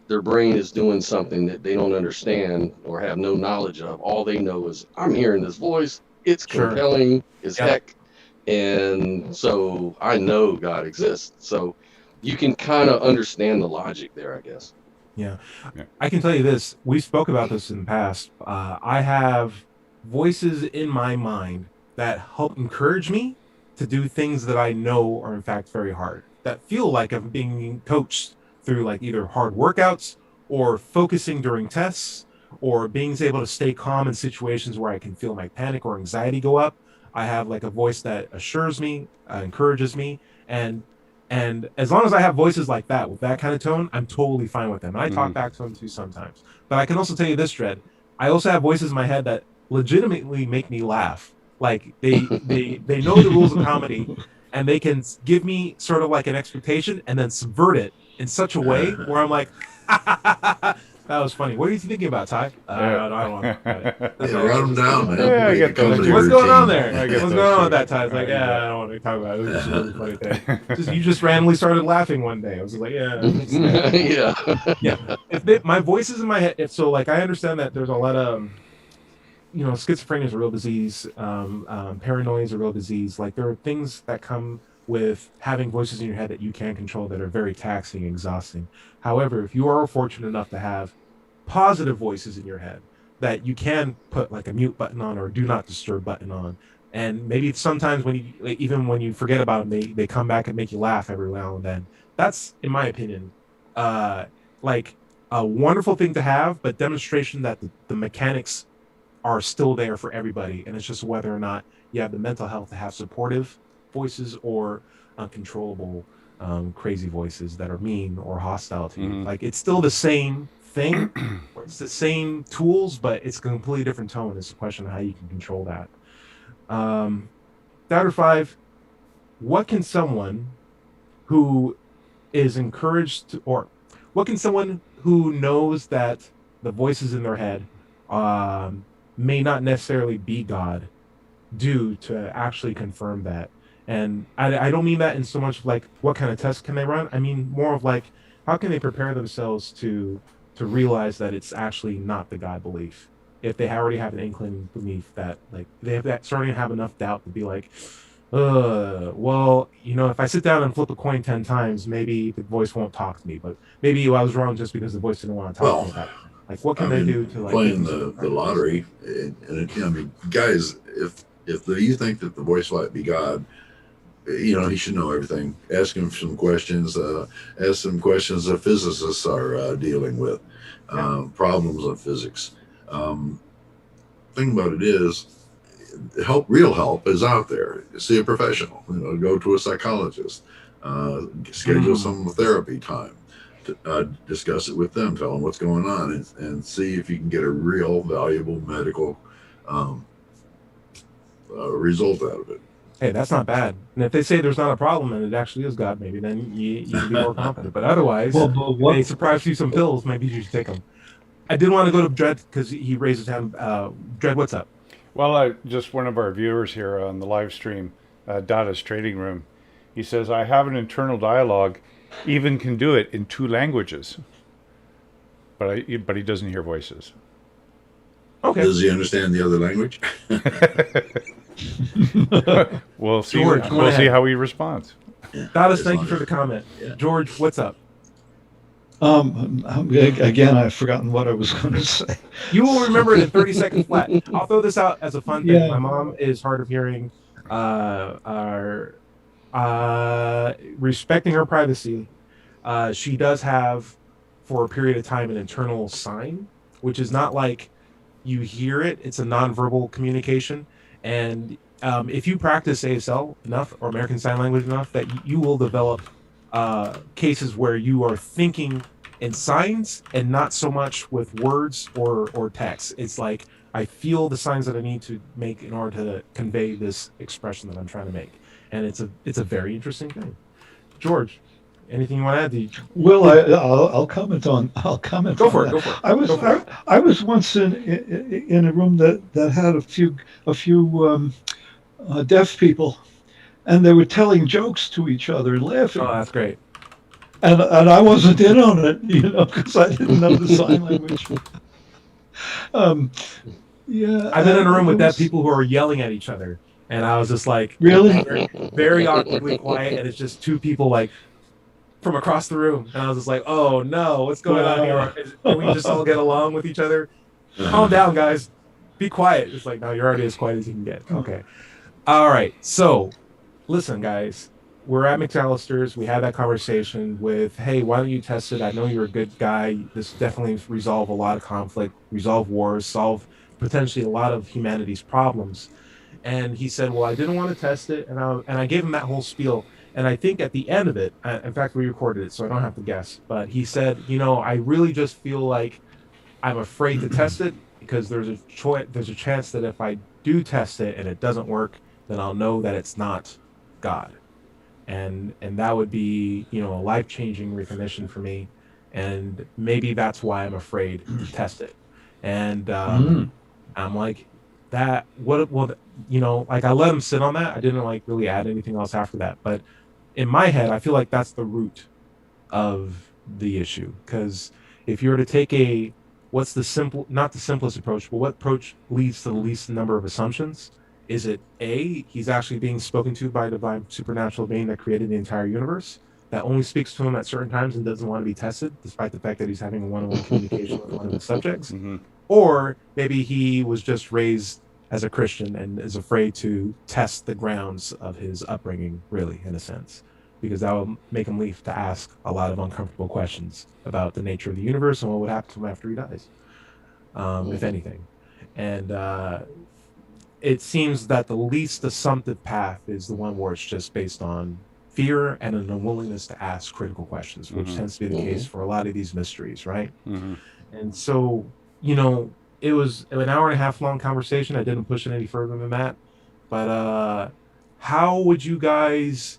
Their brain is doing something that they don't understand or have no knowledge of. All they know is, I'm hearing this voice. It's compelling as heck. And so I know God exists. So you can kind of understand the logic there, I guess. Yeah. I can tell you this. We spoke about this in the past. I have voices in my mind that help encourage me to do things that I know are in fact very hard, that feel like I'm being coached through like either hard workouts or focusing during tests or being able to stay calm in situations where I can feel my panic or anxiety go up. I have like a voice that assures me, encourages me, and And as long as I have voices like that with that kind of tone, I'm totally fine with them. And I talk back to them too sometimes. But I can also tell you this, Dred. I also have voices in my head that legitimately make me laugh. Like they know the rules of comedy, and they can give me sort of like an expectation and then subvert it in such a way where I'm like, that was funny. What are you thinking about, Ty? I don't want to. Yeah, write them down, man. Yeah, I get those. What's going on there? I get What's those going on too. with that, Ty? It's like, yeah, I don't want to talk about it. It was just a really funny thing. You just randomly started laughing one day. I was like, yeah. Yeah. My voice is in my head. So, like, I understand that there's a lot of, schizophrenia is a real disease. Paranoia is a real disease. Like, there are things that come with having voices in your head that you can't control that are very taxing and exhausting. However, if you are fortunate enough to have positive voices in your head that you can put like a mute button on or do not disturb button on, and maybe sometimes when you, like, even when you forget about them, they come back and make you laugh every now and then. That's, in my opinion, like a wonderful thing to have, but demonstration that the mechanics are still there for everybody, and it's just whether or not you have the mental health to have supportive voices or uncontrollable crazy voices that are mean or hostile to you. Like, it's still the same thing, or it's the same tools, but it's a completely different tone. It's a question of how you can control that. Doubter 5, what can someone who is encouraged to, or what can someone who knows that the voices in their head may not necessarily be God do to actually confirm that? And I don't mean that in so much like what kind of tests can they run. I mean more of like, how can they prepare themselves to realize that it's actually not the God belief, if they already have an inkling belief that, like, they have that, starting to have enough doubt to be like, well, if I sit down and flip a coin 10 times, maybe the voice won't talk to me, but maybe I was wrong just because the voice didn't want to talk to me. Like, what can they do to, like, playing the lottery? And guys, if you think that the voice might be God, he should know everything. Ask him some questions. Ask some questions that physicists are dealing with. Problems of physics. Thing about it is, real help is out there. See a professional. Go to a psychologist. Schedule some therapy time. Discuss it with them. Tell them what's going on, and see if you can get a real valuable medical result out of it. Hey, that's not bad. And if they say there's not a problem and it actually is God, maybe then you can be more confident. But otherwise, if they surprise you some pills, maybe you should take them. I did want to go to Dred because he raised his hand. Dred, what's up? Well, just one of our viewers here on the live stream, Dada's Trading Room, he says, I have an internal dialogue, even can do it in 2 languages. But he doesn't hear voices. Okay. Does he understand the other language? We'll see. George, we'll see how he responds. Dada, thank you for the comment. Yeah. George, what's up? Again, I've forgotten what I was going to say. You will remember it in 30 seconds flat. I'll throw this out as a fun thing. My mom is hard of hearing. Respecting her privacy, she does have, for a period of time, an internal sign, which is not like you hear it. It's a nonverbal communication. And if you practice ASL enough, or American Sign Language enough, that you will develop cases where you are thinking in signs and not so much with words or text. It's like, I feel the signs that I need to make in order to convey this expression that I'm trying to make. And it's a very interesting thing. George, anything you want to add to? Well, I'll comment on. Go for it. I was once in a room that had a few deaf people, and they were telling jokes to each other and laughing. Oh, that's great. And I wasn't in on it, because I didn't know the sign language. I've been in a room with deaf people who are yelling at each other, and I was just like, really, very, very awkwardly quiet, and it's just 2 people like from across the room, and I was just like, oh no, what's going on here? Can we just all get along with each other? Calm down, guys. Be quiet. It's like, no, you're already as quiet as you can get. Okay. All right. So, listen, guys. We're at McAllister's. We had that conversation with, hey, why don't you test it? I know you're a good guy. This definitely resolve a lot of conflict, resolve wars, solve potentially a lot of humanity's problems. And he said, well, I didn't want to test it. And I gave him that whole spiel. And I think at the end of it, in fact, we recorded it, so I don't have to guess. But he said, I really just feel like I'm afraid to test it because there's a chance that if I do test it and it doesn't work, then I'll know that it's not God, and that would be a life changing recognition for me, and maybe that's why I'm afraid to test it. And I'm like that. What? Well, like I let him sit on that. I didn't like really add anything else after that, but in my head, I feel like that's the root of the issue. Because if you were to take what's the simple, not the simplest approach, but what approach leads to the least number of assumptions? Is it A, he's actually being spoken to by a divine supernatural being that created the entire universe, that only speaks to him at certain times and doesn't want to be tested, despite the fact that he's having a one-on-one communication with one of his subjects? Mm-hmm. Or maybe he was just raised as a Christian and is afraid to test the grounds of his upbringing, really, in a sense, because that will make him leave to ask a lot of uncomfortable questions about the nature of the universe and what would happen to him after he dies, if anything. And it seems that the least assumptive path is the one where it's just based on fear and an unwillingness to ask critical questions, which tends to be the case for a lot of these mysteries, right? Mm-hmm. And so, it was an hour and a half long conversation. I didn't push it any further than that. But how would you guys...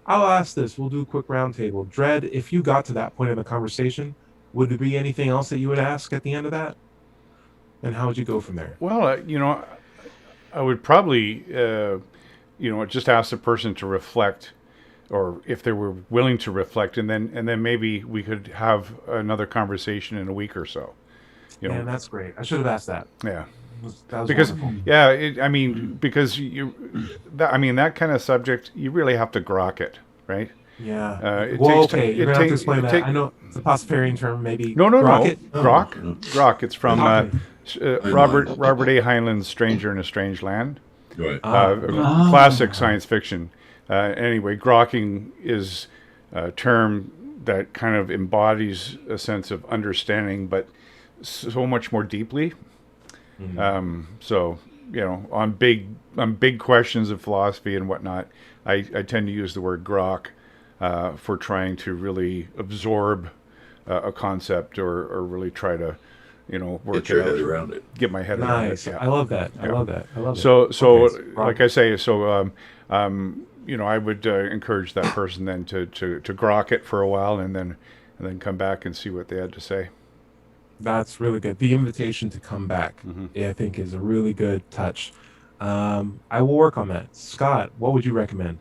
I'll ask this. We'll do a quick roundtable. Dread, if you got to that point in the conversation, would there be anything else that you would ask at the end of that? And how would you go from there? Well, I would probably, just ask the person to reflect, or if they were willing to reflect, and then maybe we could have another conversation in a week or so. Man, that's great. I should have asked that. Yeah. That was Because wonderful. because that kind of subject, you really have to grok it, right? Yeah. It Well, takes okay. ti- You're it going to have to takes- explain it that. take- I know it's a Pastafarian term, maybe. No, Rocket? grok. It's from Okay. Robert A. Heinlein's "Stranger in a Strange Land," Right. classic science fiction. Anyway, grokking is a term that kind of embodies a sense of understanding, but so much more deeply. So on big questions of philosophy and whatnot, I tend to use the word grok for trying to really absorb a concept or really try to work Get your it head out, around it. get my head around it. Nice. Yeah. I love that. I Yeah. love that. I love it. So Okay, like I say, I would encourage that person then to grok it for a while and then come back and see what they had to say. That's really good. The invitation to come back, I think, is a really good touch. I will work on that. Scott, what would you recommend?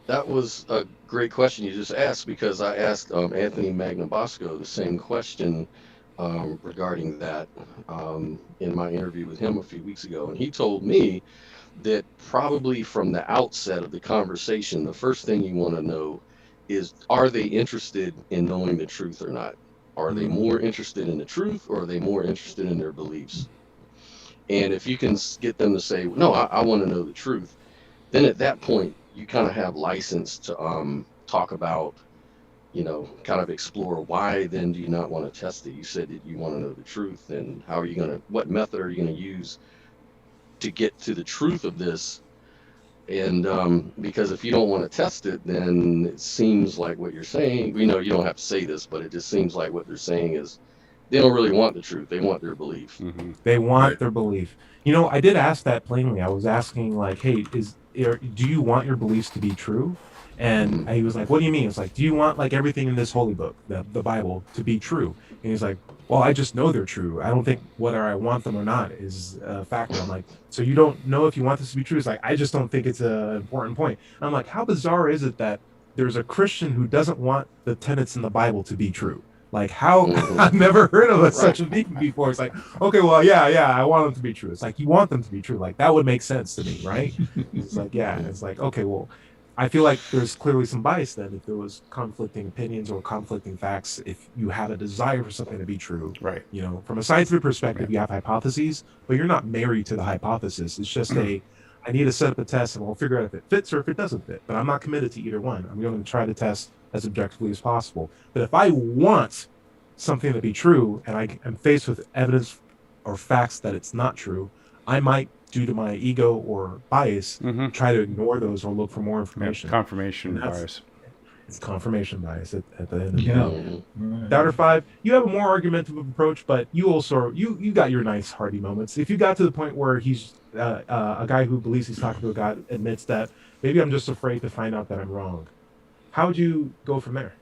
That was a great question you just asked, because I asked Anthony Magnabosco the same question regarding that in my interview with him a few weeks ago. And he told me that probably from the outset of the conversation, the first thing you want to know is, are they interested in knowing the truth or not? Are they more interested in the truth, or are they more interested in their beliefs? And if you can get them to say, no, I want to know the truth, then at that point, you kind of have license to talk about, kind of explore why then do you not want to test it? You said that you want to know the truth, and how are you going to, what method are you going to use to get to the truth of this? And because if you don't want to test it, then it seems like what you're saying, you don't have to say this, but it just seems like what they're saying is they don't really want the truth. They want their belief. They want Right. their belief. I did ask that plainly. I was asking, like, hey, do you want your beliefs to be true? And he was like, what do you mean? It's like, do you want like everything in this holy book, the Bible, to be true? And he's like, well, I just know they're true. I don't think whether I want them or not is a factor. I'm like, so you don't know if you want this to be true? It's like, I just don't think it's an important point. And I'm like, how bizarre is it that there's a Christian who doesn't want the tenets in the Bible to be true? Like, how? I've never heard of such a thing before. It's like, okay, well, yeah, I want them to be true. It's like, you want them to be true. Like, that would make sense to me, right? It's like, yeah. It's like, okay, well, I feel like there's clearly some bias then if there was conflicting opinions or conflicting facts. If you have a desire for something to be true, Right. From a scientific perspective, you have hypotheses, but you're not married to the hypothesis. It's just I need to set up a test and we'll figure out if it fits or if it doesn't fit. But I'm not committed to either one. I'm going to try to test as objectively as possible. But if I want something to be true and I am faced with evidence or facts that it's not true, I might due to my ego or bias, Mm-hmm. try to ignore those or look for more Yeah, information. confirmation And that's- bias. It's confirmation bias at the end of the Yeah. day. Mhm. Doubter 5, you have a more argumentative approach, but you also you got your nice hearty moments. If you got to the point where he's a guy who believes he's talking to a God admits that maybe I'm just afraid to find out that I'm wrong, how would you go from there?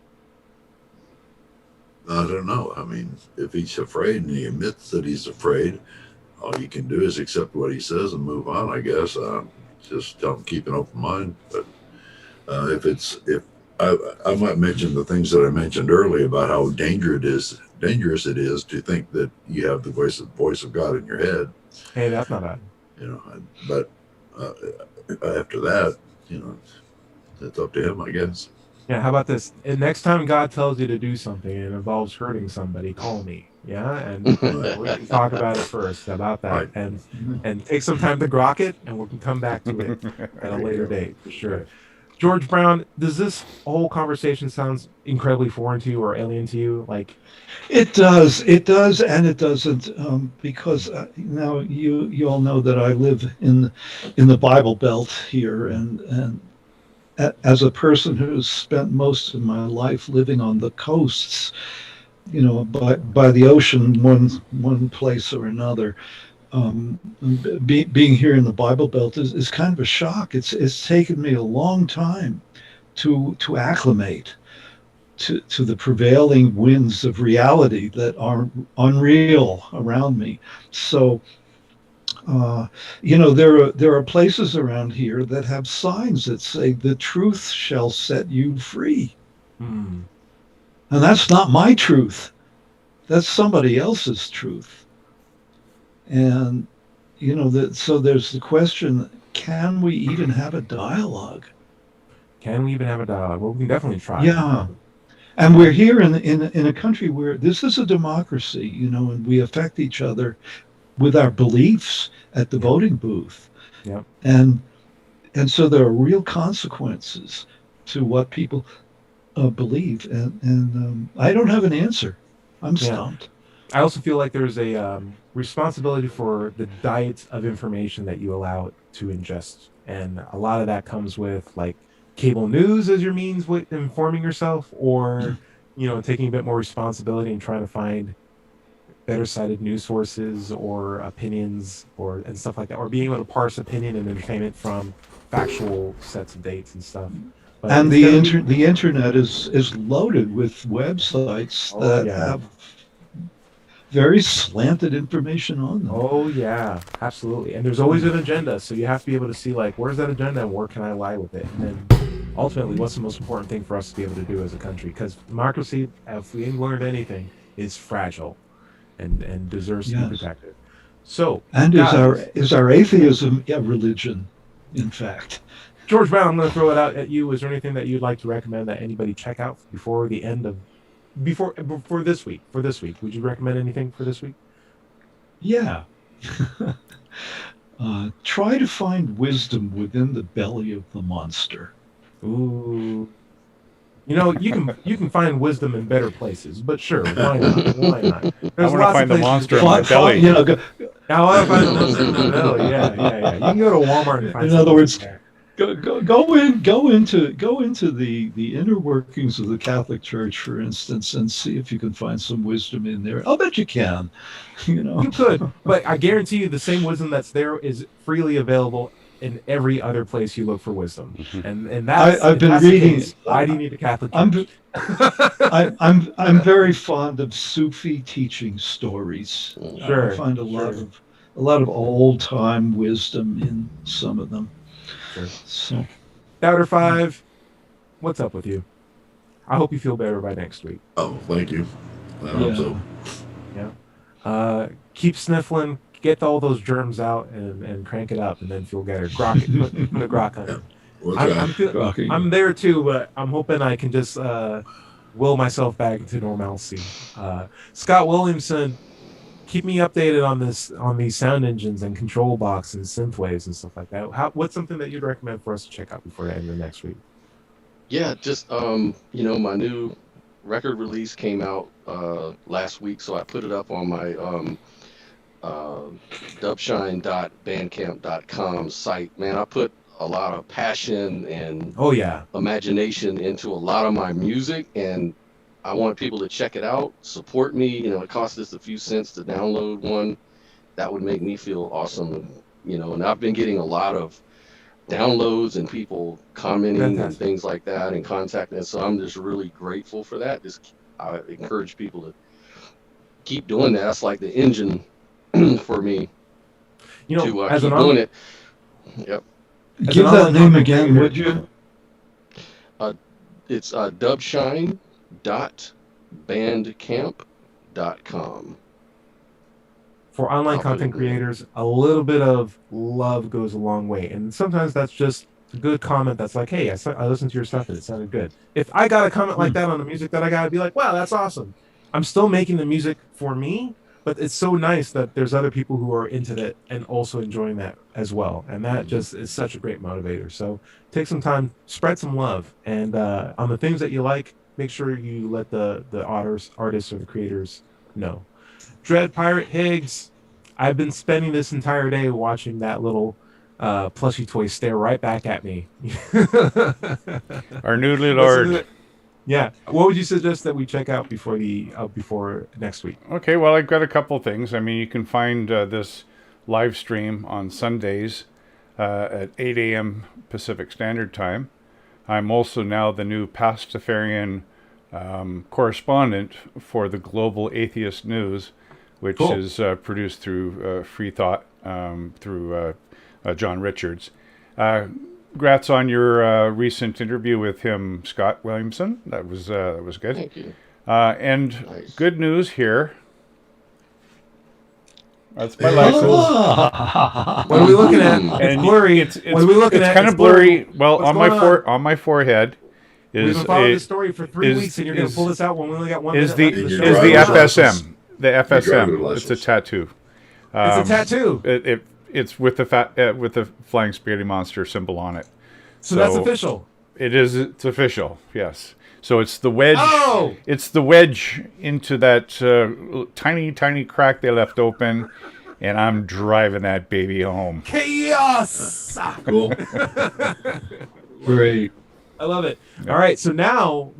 I don't know. I mean, if he's afraid and he admits that he's afraid, all you can do is accept what he says and move on, I guess. Just tell him keep an open mind. But if I might mention the things that I mentioned earlier about how dangerous it is to think that you have the voice of God in your head. Hey, that's not bad. But after that, it's up to him, I guess. Yeah, how about this? And next time God tells you to do something and it involves hurting somebody, call me. Yeah, and we can talk about it first about that, Right. and take some time to grok it, and we can come back to it at a later go. date for sure. George Brown, does this whole conversation sound incredibly foreign to you or alien to you? Like, It does, and it doesn't, because now you all know that I live in the Bible Belt here, and as a person who's spent most of my life living on the coasts, by the ocean, one place or another, being here in the Bible Belt is kind of a shock. It's taken me a long time to acclimate to the prevailing winds of reality that are unreal around me. So, there are places around here that have signs that say the truth shall set you free. hmm, And that's not my truth. That's somebody else's truth. And, so there's the question, can we even have a dialogue? can we even have a dialogue? Well, we can definitely try. Yeah. And we're here in a country where this is a democracy, and we affect each other with our beliefs at the voting booth. Yep. And so there are real consequences to what people believe. And I don't have an answer. I'm Yeah. stumped. I also feel like there's a responsibility for the diet of information that you allow to ingest, and a lot of that comes with like cable news as your means with informing yourself, or taking a bit more responsibility and trying to find better cited news sources or opinions and stuff like that, or being able to parse opinion and entertainment from factual sets of dates and stuff. But And it's gonna be- the internet is loaded with websites Oh, that yeah. have very slanted information on them. Oh yeah, absolutely. And there's always an agenda, so you have to be able to see like where's that agenda and where can I lie with it, and then ultimately what's the most important thing for us to be able to do as a country? Because democracy, if we ain't learned anything, is fragile and deserves to be Yes. protected. So, And guys, is our atheism a religion, in fact? George Brown, I'm going to throw it out at you. Is there anything that you'd like to recommend that anybody check out before the end of before this week? For this week, would you recommend anything for this week? Yeah. Try to find wisdom within the belly of the monster. Ooh. You can find wisdom in better places, but sure, why not? Why not? I There's want to lots find of the places monster to in my go. belly. Now I find the monster in my belly. Yeah. You can go to Walmart and find. In other something words, there. go into the inner workings of the Catholic Church, for instance, and see if you can find some wisdom in there. I'll bet you can. You could, but I guarantee you, the same wisdom that's there is freely available in every other place you look for wisdom. And that's I've if been that's the reading. case, why do you need a Catholic I'm Church? I'm very fond of Sufi teaching stories. Sure, I find a sure. lot of old time wisdom in some of them. Sure. So Doubter 5, what's up with you? I hope you feel better by next week. Oh, thank you. I hope so. Keep sniffling, get all those germs out, and crank it up, and then feel better. Grok it, put a grok on it. We'll try. I'm there too, but I'm hoping I can just will myself back into normalcy. Scott Williamson, keep me updated on these sound engines and control box and synth waves and stuff like that. What's something that you'd recommend for us to check out before the end of next week? Yeah, just my new record release came out last week, so I put it up on my uh, dubshine.bandcamp.com site. Man, I put a lot of passion and Oh yeah. imagination into a lot of my music, and I want people to check it out, support me. It costs us a few cents to download one. That would make me feel awesome. And I've been getting a lot of downloads and people commenting and Fantastic. things like that and contacting us. So I'm just really grateful for that. I encourage people to keep doing that. That's like the engine for me to As keep an doing it. Yep. As Give an that online name content again, creator- would you? It's dubshine.bandcamp.com. for online I'll put content it in there. creators, a little bit of love goes a long way. And sometimes that's just a good comment that's like, hey, I listened to your stuff and it sounded good. If I got a comment like that on the music that I got to be like, wow, that's awesome. I'm still making the music for me, but it's so nice that there's other people who are into that and also enjoying that as well. And that just is such a great motivator. So take some time, spread some love. And on the things that you like, make sure you let the artists or the creators know. Dread Pirate Higgs, I've been spending this entire day watching that little plushy toy stare right back at me. Our new Listen to Lord. it. Yeah. What would you suggest that we check out before next week? Okay, well, I've got a couple things. I mean, you can find this live stream on Sundays at 8 a.m. Pacific Standard Time. I'm also now the new Pastafarian correspondent for the Global Atheist News, which Cool. is produced through Free Thought, through John Richards. Congrats on your recent interview with him, Scott Williamson. That was good. Thank you. And Nice. good news here. That's my Hey. license. What are we looking at? Mm. It's blurry. It's What are we looking at? kind It's of blurry. Well, What's on my going on? on my forehead We've is been following a, this story for 3 is- weeks, and you're going is- to pull this out when we only got 1 is minute the left of Your the show. is the driver's license. FSM. The driver's FSM. It's a license. tattoo. It's a tattoo. It's with the flying spaghetti monster symbol on it. So that's official. It is. It's official. Yes. So it's the wedge. Oh! It's the wedge into that tiny crack they left open, and I'm driving that baby home. Chaos! Cool. Great. I love it. All right, so now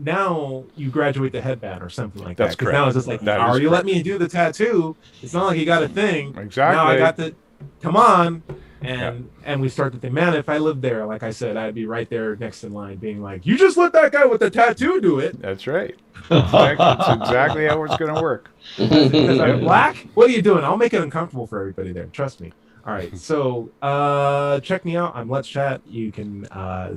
you graduate the headband or something like That's that. 'Cause correct. now it's just like, That you is already let correct. me do the tattoo. It's not like you got a thing. Exactly. Now I got the, come on. And we start to think, man, if I lived there, like I said, I'd be right there next in line being like, you just let that guy with the tattoo do it. That's right. That's exactly how it's going to work. Because I'm black? What are you doing? I'll make it uncomfortable for everybody there. Trust me. All right. So check me out on Let's Chat. You can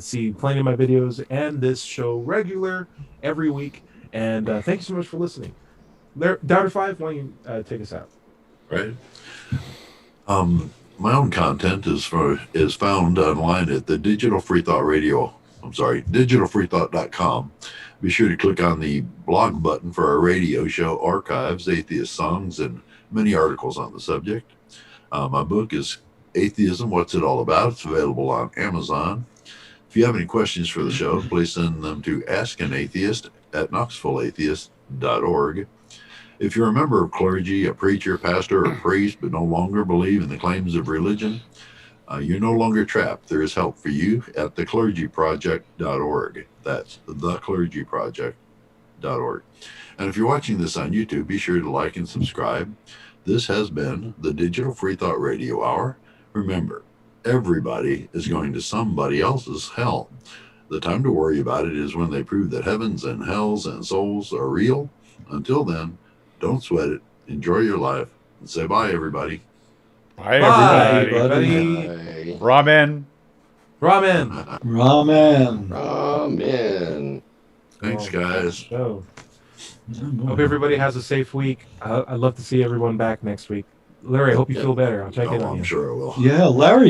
see plenty of my videos and this show regular every week. And thank you so much for listening. Doubter 5, why don't you take us out? Right. My own content is found online at the Digital Free Thought Radio. digitalfreethought.com. Be sure to click on the blog button for our radio show archives, atheist songs, and many articles on the subject. My book is Atheism, What's It All About? It's available on Amazon. If you have any questions for the show, please send them to askanatheist@knoxvilleatheist.org. If you're a member of clergy, a preacher, pastor, or priest, but no longer believe in the claims of religion, you're no longer trapped. There is help for you at theclergyproject.org. That's theclergyproject.org. And if you're watching this on YouTube, be sure to like and subscribe. This has been the Digital Free Thought Radio Hour. Remember, everybody is going to somebody else's hell. The time to worry about it is when they prove that heavens and hells and souls are real. Until then, don't sweat it. Enjoy your life. And say bye, everybody. Bye, Bye, everybody. everybody. Ramen. Ramen. Ramen. Amen. Thanks, Oh, guys. show. Hope everybody has a safe week. I'd love to see everyone back next week. Larry, I hope you feel better. I'll check in Oh, on I'm you. sure I will. Yeah, Larry